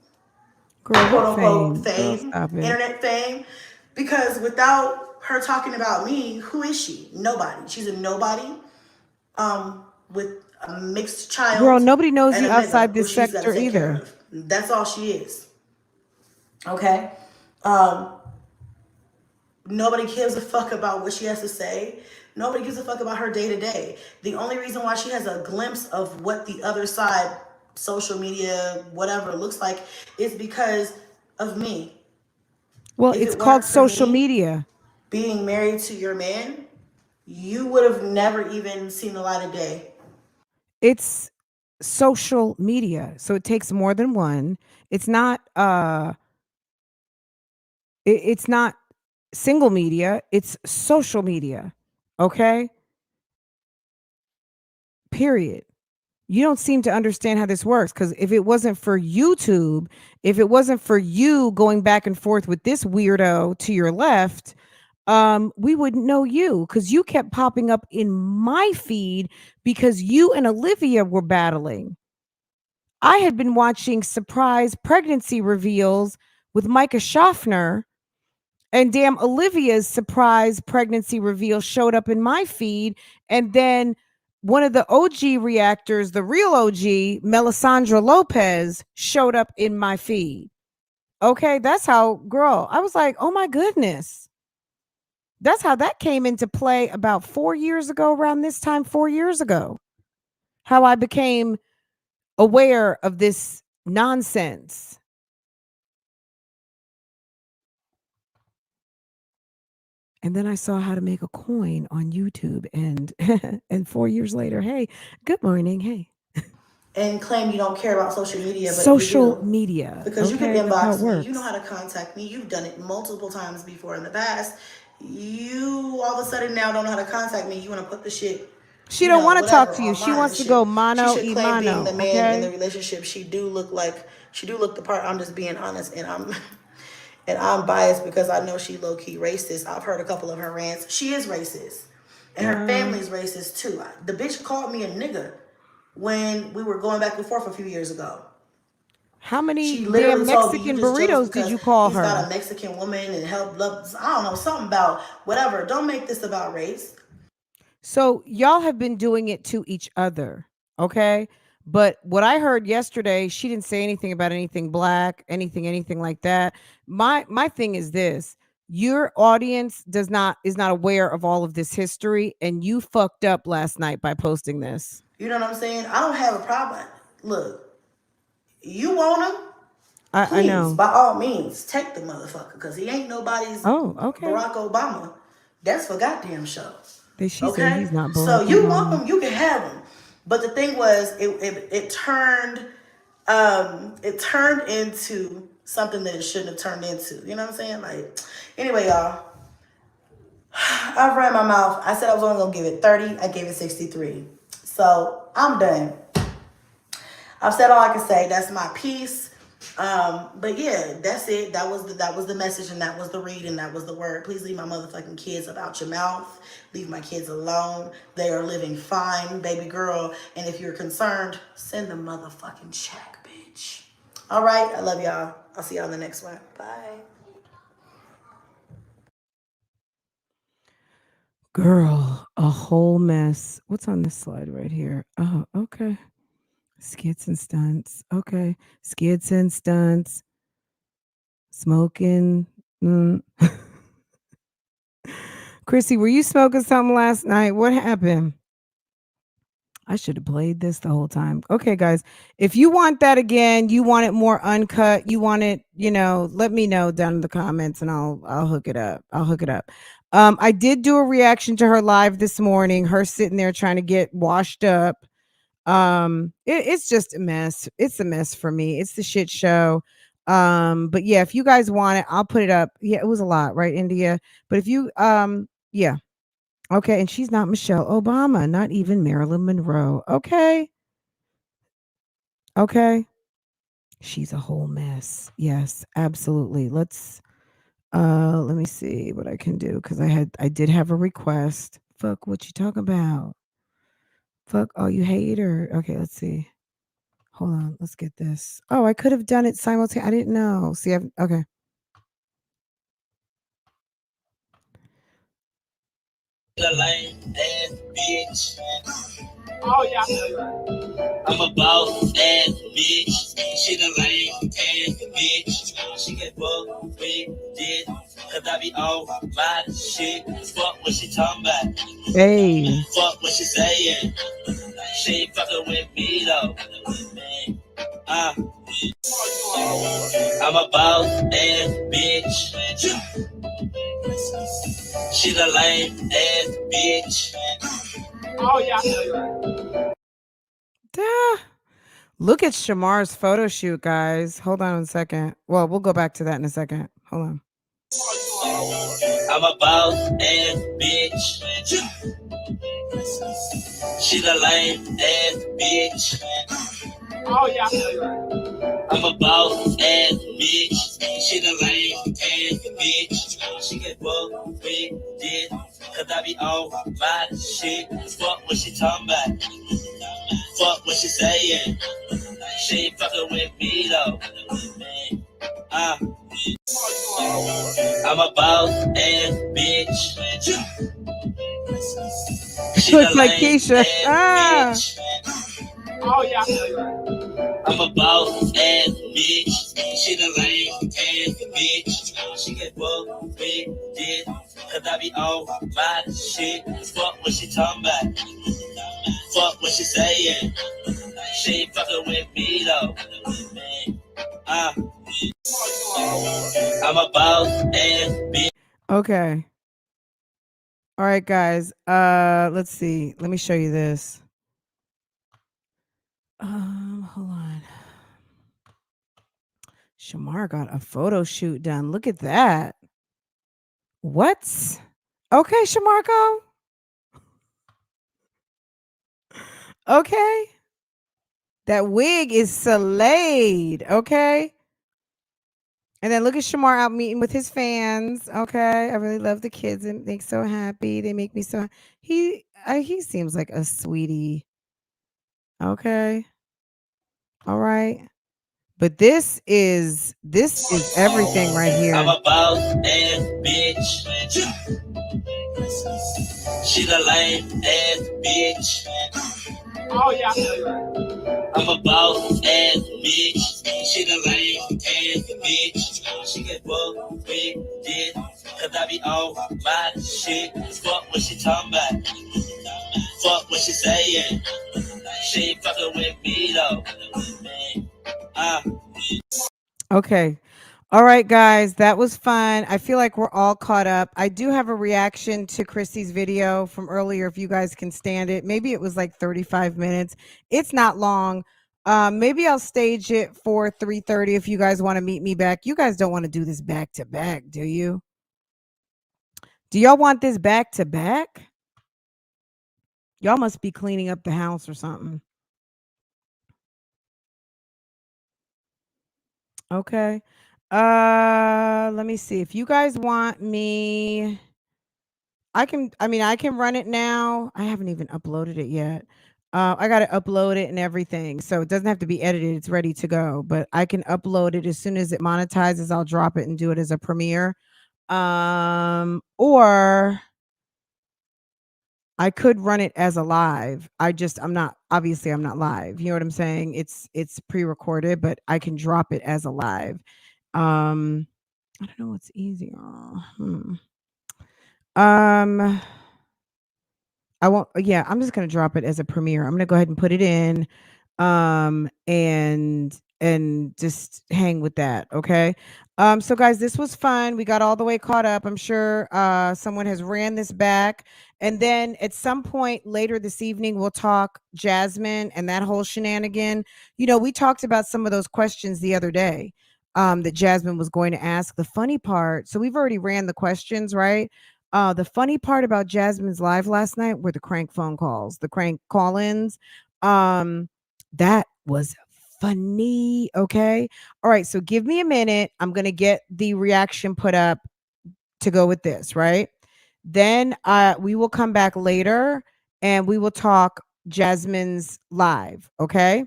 Girl, quote unquote fame? Girl, internet fame, because without her talking about me, who is she? Nobody. She's a nobody. With a mixed child. Girl, nobody knows and you a outside nigga this who she's gotta sector take care either. of. That's all she is. Okay? Nobody gives a fuck about what she has to say. Nobody gives a fuck about her day to day. The only reason why she has a glimpse of what the other side, social media, whatever, looks like is because of me. Well, If it's it called weren't for social me media. being married to your man, you would have never even seen the light of day. It's social media. So it takes more than one. It's not it's not single media, it's social media. Okay? Period. You don't seem to understand how this works because if it wasn't for YouTube, if it wasn't for you going back and forth with this weirdo to your left, we wouldn't know you because you kept popping up in my feed because you and Olivia were battling. I had been watching surprise pregnancy reveals with Micah Schaffner, and damn Olivia's surprise pregnancy reveal showed up in my feed. And then one of the OG reactors, the real OG, Melisandre Lopez, showed up in my feed. Okay, that's how, girl, I was like, oh my goodness. That's how that came into play about 4 years ago, around this time, 4 years ago. How I became aware of this nonsense. And then I saw how to make a coin on YouTube, and and 4 years later, hey, good morning, hey. And claim you don't care about social media, but Social you do. media. Because you can Okay, that's how it inbox me. You know works. how to contact me. You've done it multiple times before in the past. You all of a sudden now don't know how to contact me. You want to put the shit, She don't want to talk whatever, to you. She online and wants to go shit. She mano should y claim being the mano. man in the Okay. relationship. She do look the part. I'm just being honest, and I'm biased because I know she low key racist. I've heard a couple of her rants. She is racist, and her family's racist too. The bitch called me a nigga when we were going back and forth a few years ago. How many She literally damn told me, you Mexican just jealous burritos did because you call he's got her? a Mexican woman and help love. I don't know, something about whatever. Don't make this about race. So y'all have been doing it to each other, okay? But what I heard yesterday, she didn't say anything about anything black, anything like that. My thing is this: your audience is not aware of all of this history, and you fucked up last night by posting this. You know what I'm saying? I don't have a problem. Look, you want him? I Please, know. by all means, take the motherfucker because he ain't nobody's Oh, okay. Barack Obama. That's for goddamn show. She said Okay? he's not So Barack you want Obama. him, you can have him. But the thing was, it turned into something that it shouldn't have turned into. You know what I'm saying? Like, anyway, y'all, I've ran my mouth. I said I was only gonna give it 30. I gave it 63. So I'm done. I've said all I can say. That's my piece. But yeah, that's it. That was the message, and that was the read, and that was the word. Please leave my motherfucking kids about your mouth. Leave my kids alone. They are living fine, baby girl. And if you're concerned, send the motherfucking check, bitch. All right, I love y'all. I'll see y'all in the next one. Bye. Girl, a whole mess. What's on this slide right here? Oh, okay. Skits and stunts. Okay. Skits and stunts. Smoking. Chrissy, were you smoking something last night? What happened? I should have played this the whole time. Okay, guys. If you want that again, you want it more uncut, you want it, let me know down in the comments and I'll hook it up. I'll hook it up. I did do a reaction to her live this morning, her sitting there trying to get washed up. It's just a mess. It's a mess for me. It's the shit show. But yeah, if you guys want it, I'll put it up. Yeah, it was a lot, right, India? But if you yeah. Okay, and she's not Michelle Obama, not even Marilyn Monroe. Okay. Okay. She's a whole mess. Yes, absolutely. Let me see what I can do cuz I did have a request. Fuck what you talking about? Fuck, oh you hate her. Okay, let's see. Hold on, let's get this. Oh, I could have done it simultaneously. I didn't know. See, okay. The lame ass bitch. Oh yeah. I'm a boss ass bitch. She the lame ass bitch. She get fucked with this. Cause I be on my shit. Fuck what she talking about. Hey. Fuck what she saying. She ain't fucking with me though. I'm a boss ass bitch. She the lame ass bitch. Oh yeah. Duh. Look at Shamar's photo shoot, guys. Hold on a second. Well, we'll go back to that in a second. Hold on. I'm a boss ass bitch. She the lame ass bitch. Oh yeah. I'm a boss ass bitch. She the lame ass bitch. She get fucked with this. Cause I be on my shit. Fuck what she talking about. Fuck what she saying. She ain't fucking with me though. I'm a boss ass bitch. She looks like Keisha. Bitch. Oh yeah. I'm a boss ass bitch. She the lame ass bitch. She get fucked with this. Cause I be on my shit. Fuck what she talking about. Fuck what she saying. She ain't fucking with me though. I'm a boss ass bitch. Okay. All right, guys. Let's see. Let me show you this. Hold on. Shamar got a photo shoot done. Look at that. What? Okay, Shamarko. Okay. That wig is slayed. Okay. And then look at Shamar out meeting with his fans. Okay. I really love the kids and they're so happy. They make me so he seems like a sweetie. Okay. All right. But this is everything right here. I'm a boss ass bitch. She the lame ass bitch. Oh yeah. I'm a boss ass bitch. She the lame ass bitch. She get fucked with this. Cause I be on my shit. Fuck what she talking about. Fuck what she saying. She ain't fucking with me though. Okay. All right, guys, that was fun. I feel like we're all caught up. I do have a reaction to Chrissy's video from earlier if you guys can stand it. Maybe it was like 35 minutes. It's not long. Maybe I'll stage it for 3:30 if you guys want to meet me back. You guys don't want to do this back to back, do you? Do y'all want this back to back? Y'all must be cleaning up the house or something. Okay. Let me see. If you guys want me, I can run it now. I haven't even uploaded it yet. I got to upload it and everything. So it doesn't have to be edited. It's ready to go, but I can upload it as soon as it monetizes. I'll drop it and do it as a premiere. Or I could run it as a live. I'm not live. You know what I'm saying? It's pre-recorded, but I can drop it as a live. I don't know what's easier. I won't. Yeah, I'm just gonna drop it as a premiere. I'm gonna go ahead and put it in, and just hang with that. Okay. So guys, this was fun. We got all the way caught up. I'm sure someone has ran this back, and then at some point later this evening, we'll talk Jasmine and that whole shenanigan. We talked about some of those questions the other day. That Jasmine was going to ask. The funny part. So we've already ran the questions, right? The funny part about Jasmine's live last night were the crank phone calls, the crank call-ins. That was funny. Okay. All right. So give me a minute. I'm gonna get the reaction put up to go with this, right? Then we will come back later and we will talk Jasmine's live. Okay.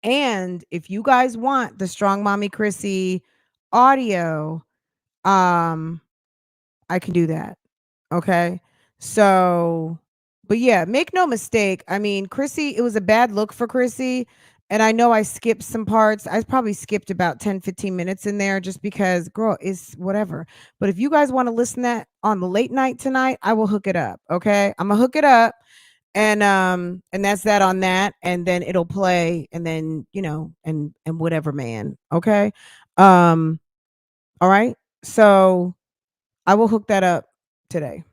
And if you guys want the Strong Mommy Chrissy audio, I can do that. Okay. So, but yeah, make no mistake. I mean, Chrissy, it was a bad look for Chrissy. And I know I skipped some parts. I probably skipped about 10, 15 minutes in there just because, girl, it's whatever. But if you guys want to listen to that on the late night tonight, I will hook it up. Okay. I'm gonna hook it up. And that's that on that. And then it'll play and then, and whatever, man. Okay. Um, all right. So I will hook that up today.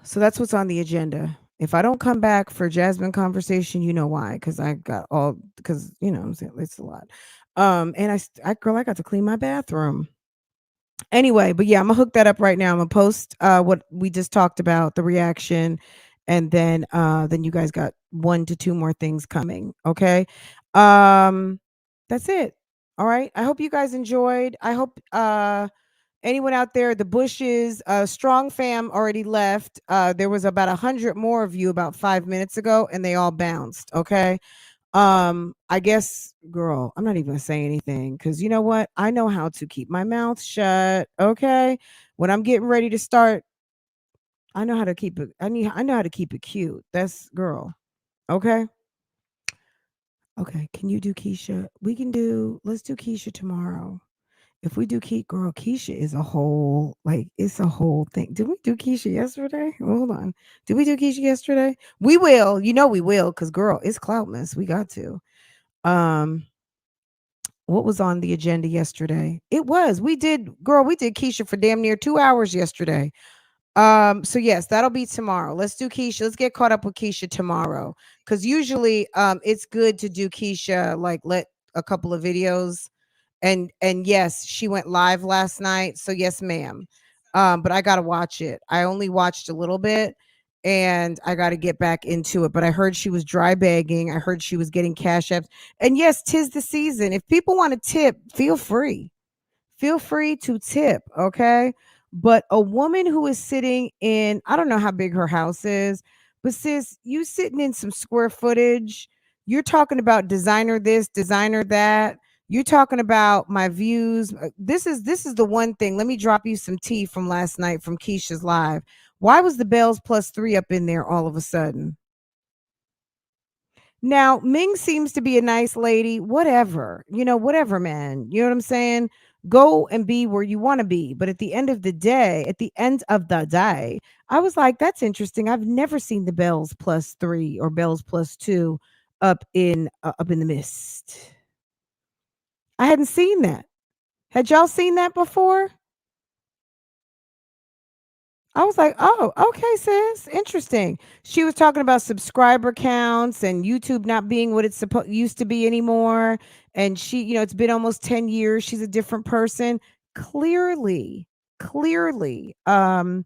So that's what's on the agenda. If I don't come back for Jasmine conversation, you know why? Because I got all because I'm saying it's a lot. And I got to clean my bathroom. Anyway, but yeah, I'm gonna hook that up right now. I'm gonna post what we just talked about, the reaction, and then you guys got 1 to 2 more things coming. Okay. That's it. All right. I hope you guys enjoyed. I hope anyone out there, the Bushes, Strong Fam already left. There was about 100 more of you about 5 minutes ago, and they all bounced. Okay. I guess, girl, I'm not even gonna say anything because you know what? I know how to keep my mouth shut. Okay. When I'm getting ready to start, I know how to keep it. I know how to keep it cute. That's girl. Okay. Okay. Can you do Keisha? Let's do Keisha tomorrow. If we do Keisha is it's a whole thing. Did we do Keisha yesterday? Hold on. Did we do Keisha yesterday? We will. We will, because girl, it's Cloutmas. We got to. What was on the agenda yesterday? We did Keisha for damn near 2 hours yesterday. So yes, that'll be tomorrow. Let's do Keisha. Let's get caught up with Keisha tomorrow. Cause usually it's good to do Keisha, like let a couple of videos. And yes, she went live last night. So yes, ma'am. But I gotta watch it. I only watched a little bit and I gotta get back into it. But I heard she was dry bagging. I heard she was getting cash apps. And yes, 'tis the season. If people want to tip, feel free. Feel free to tip, okay? But a woman who is sitting in, I don't know how big her house is, but sis, you sitting in some square footage. You're talking about designer this, designer that. You're talking about my views. This is the one thing. Let me drop you some tea from last night from Keisha's live. Why was the Bells +3 up in there all of a sudden? Now, Ming seems to be a nice lady, whatever, whatever, man. You know what I'm saying? Go and be where you want to be. But at the end of the day, I was like, that's interesting. I've never seen the Bells +3 or Bells +2 up in the mist. I hadn't seen that. Had y'all seen that before? I was like, oh, okay, sis. Interesting. She was talking about subscriber counts and YouTube not being what it's used to be anymore. And she, it's been almost 10 years. She's a different person. Clearly. I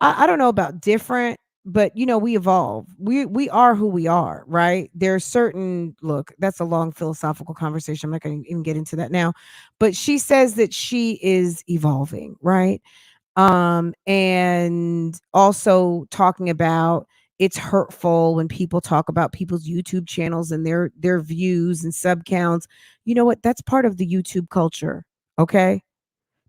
don't know about different, but we evolve. We are who we are, right? There's certain that's a long philosophical conversation. I'm not going to even get into that now. But she says that she is evolving, right? And also talking about it's hurtful when people talk about people's YouTube channels and their views and sub counts. You know what? That's part of the YouTube culture. Okay.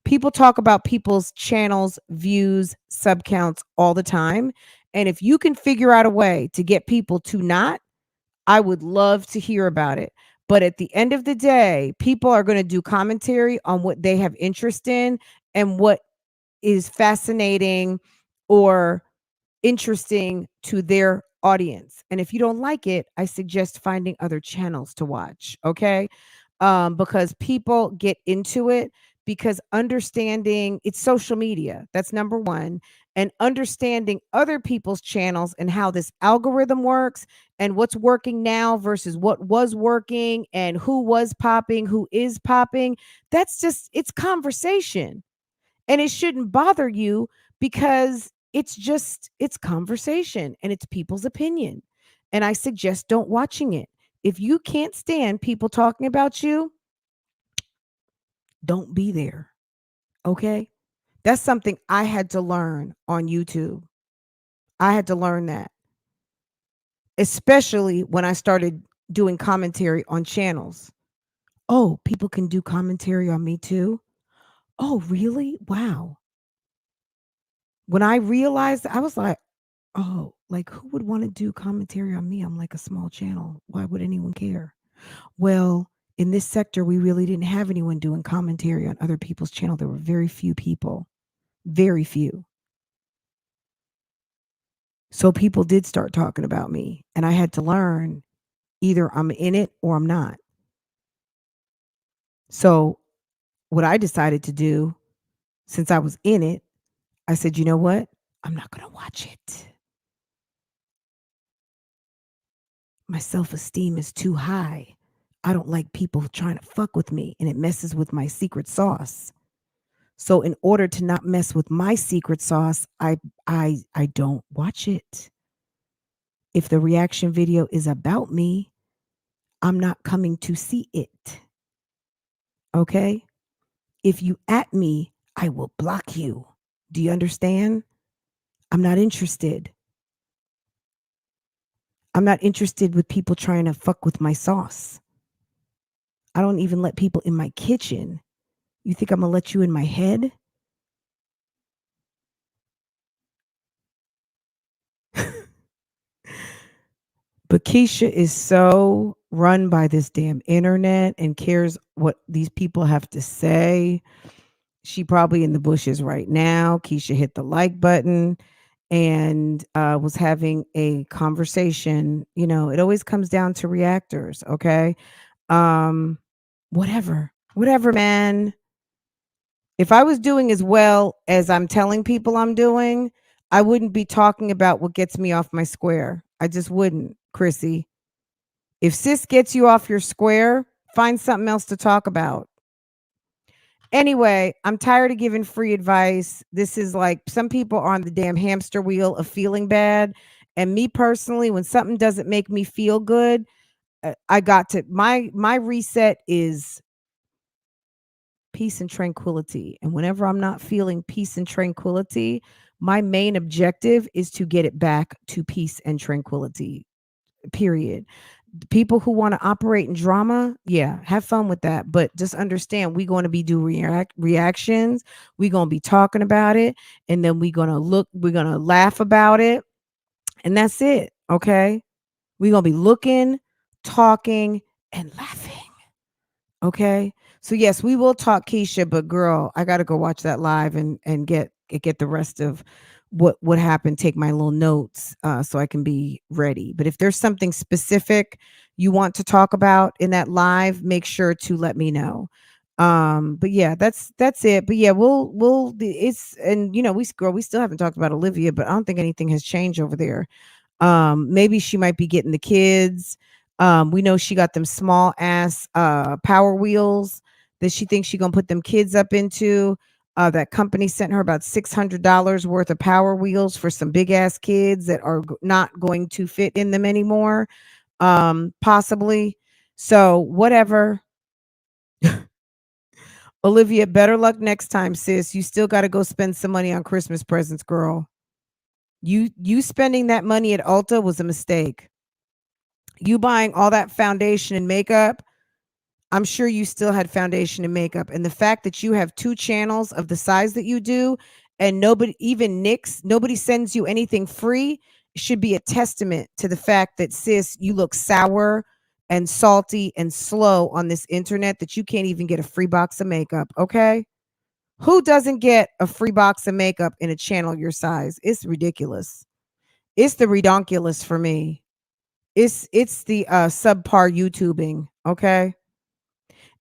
People talk about people's channels, views, sub counts all the time. And if you can figure out a way to get people to not, I would love to hear about it. But at the end of the day, people are going to do commentary on what they have interest in and what is fascinating or interesting to their audience. And if you don't like it, I suggest finding other channels to watch, okay? Because people get into it because understanding it's social media. That's number one. And understanding other people's channels and how this algorithm works and what's working now versus what was working and who was popping, who is popping. That's just, it's conversation. And it shouldn't bother you because it's conversation and it's people's opinion. And I suggest don't watching it. If you can't stand people talking about you, don't be there. Okay? That's something I had to learn on YouTube. I had to learn that, especially when I started doing commentary on channels. Oh, people can do commentary on me too? Oh, really? Wow. When I realized, I was like, oh, like who would want to do commentary on me? I'm like a small channel. Why would anyone care? Well, in this sector, we really didn't have anyone doing commentary on other people's channel. There were very few people, very few. So people did start talking about me, and I had to learn either I'm in it or I'm not. So what I decided to do, since I was in it, I said, you know what? I'm not going to watch it. My self-esteem is too high. I don't like people trying to fuck with me, and it messes with my secret sauce. So in order to not mess with my secret sauce, I don't watch it. If the reaction video is about me, I'm not coming to see it. Okay? If you at me, I will block you. Do you understand? I'm not interested. I'm not interested with people trying to fuck with my sauce. I don't even let people in my kitchen. You think I'm going to let you in my head? But Keisha is so run by this damn internet and cares what these people have to say. She probably in the bushes right now. Keisha hit the like button and was having a conversation. You know, it always comes down to reactors, okay? Whatever, man. If I was doing as well as I'm telling people I'm doing, I wouldn't be talking about what gets me off my square. I just wouldn't, Chrissy. If sis gets you off your square, find something else to talk about. Anyway, I'm tired of giving free advice. This is like some people are on the damn hamster wheel of feeling bad. And me personally, when something doesn't make me feel good, I got to my reset is peace and tranquility. And whenever I'm not feeling peace and tranquility, my main objective is to get it back to peace and tranquility. Period. People who want to operate in drama, yeah, have fun with that. But just understand we're going to be doing reactions. We're going to be talking about it. And then we're going to laugh about it. And that's it. Okay. We're going to be looking, talking, and laughing. Okay. So yes, we will talk, Keisha, but girl, I got to go watch that live and get the rest of what happened, take my little notes so I can be ready. But if there's something specific you want to talk about in that live, make sure to let me know. But yeah, that's it. But yeah, it's, and you know, we still haven't talked about Olivia, but I don't think anything has changed over there. Maybe she might be getting the kids. We know she got them small ass power wheels that she thinks she gonna put them kids up into. That company sent her about $600 worth of power wheels for some big ass kids that are not going to fit in them anymore. Possibly. So whatever. Olivia, better luck next time, sis. You still got to go spend some money on Christmas presents, girl. You spending that money at Ulta was a mistake. You buying all that foundation and makeup, I'm sure you still had foundation and makeup. And the fact that you have 2 channels of the size that you do, and nobody sends you anything free, should be a testament to the fact that, sis, you look sour and salty and slow on this internet that you can't even get a free box of makeup. Okay. Who doesn't get a free box of makeup in a channel your size? It's ridiculous. It's the redonkulous for me. It's the subpar YouTubing. Okay.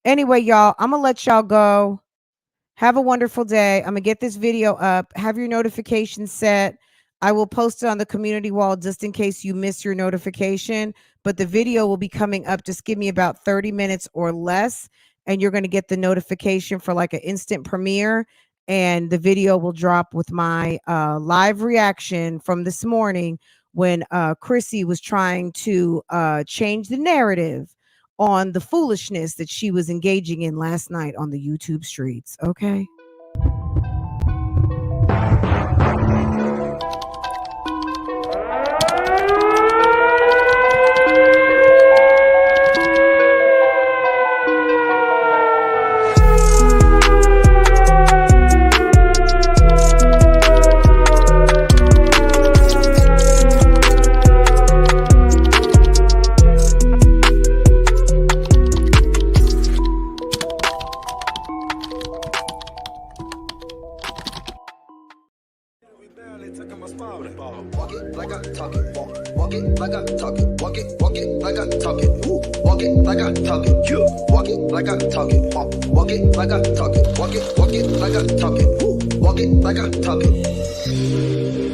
Anyway, y'all, I'm gonna let y'all go. Have a wonderful day. I'm gonna get this video up. Have your notifications set. I will post it on the community wall just in case you miss your notification. But the video will be coming up. Just give me about 30 minutes or less, and you're gonna get the notification for like an instant premiere. And the video will drop with my live reaction from this morning when Chrissy was trying to change the narrative on the foolishness that she was engaging in last night on the YouTube streets. Okay. Walk it like I talk it. Walk it like I talk it. Walk it like I talk it. Walk it like I talk it. You walk it like I talk it. Walk it like I talk it. Walk it like I talk it. Walk it like I talk it.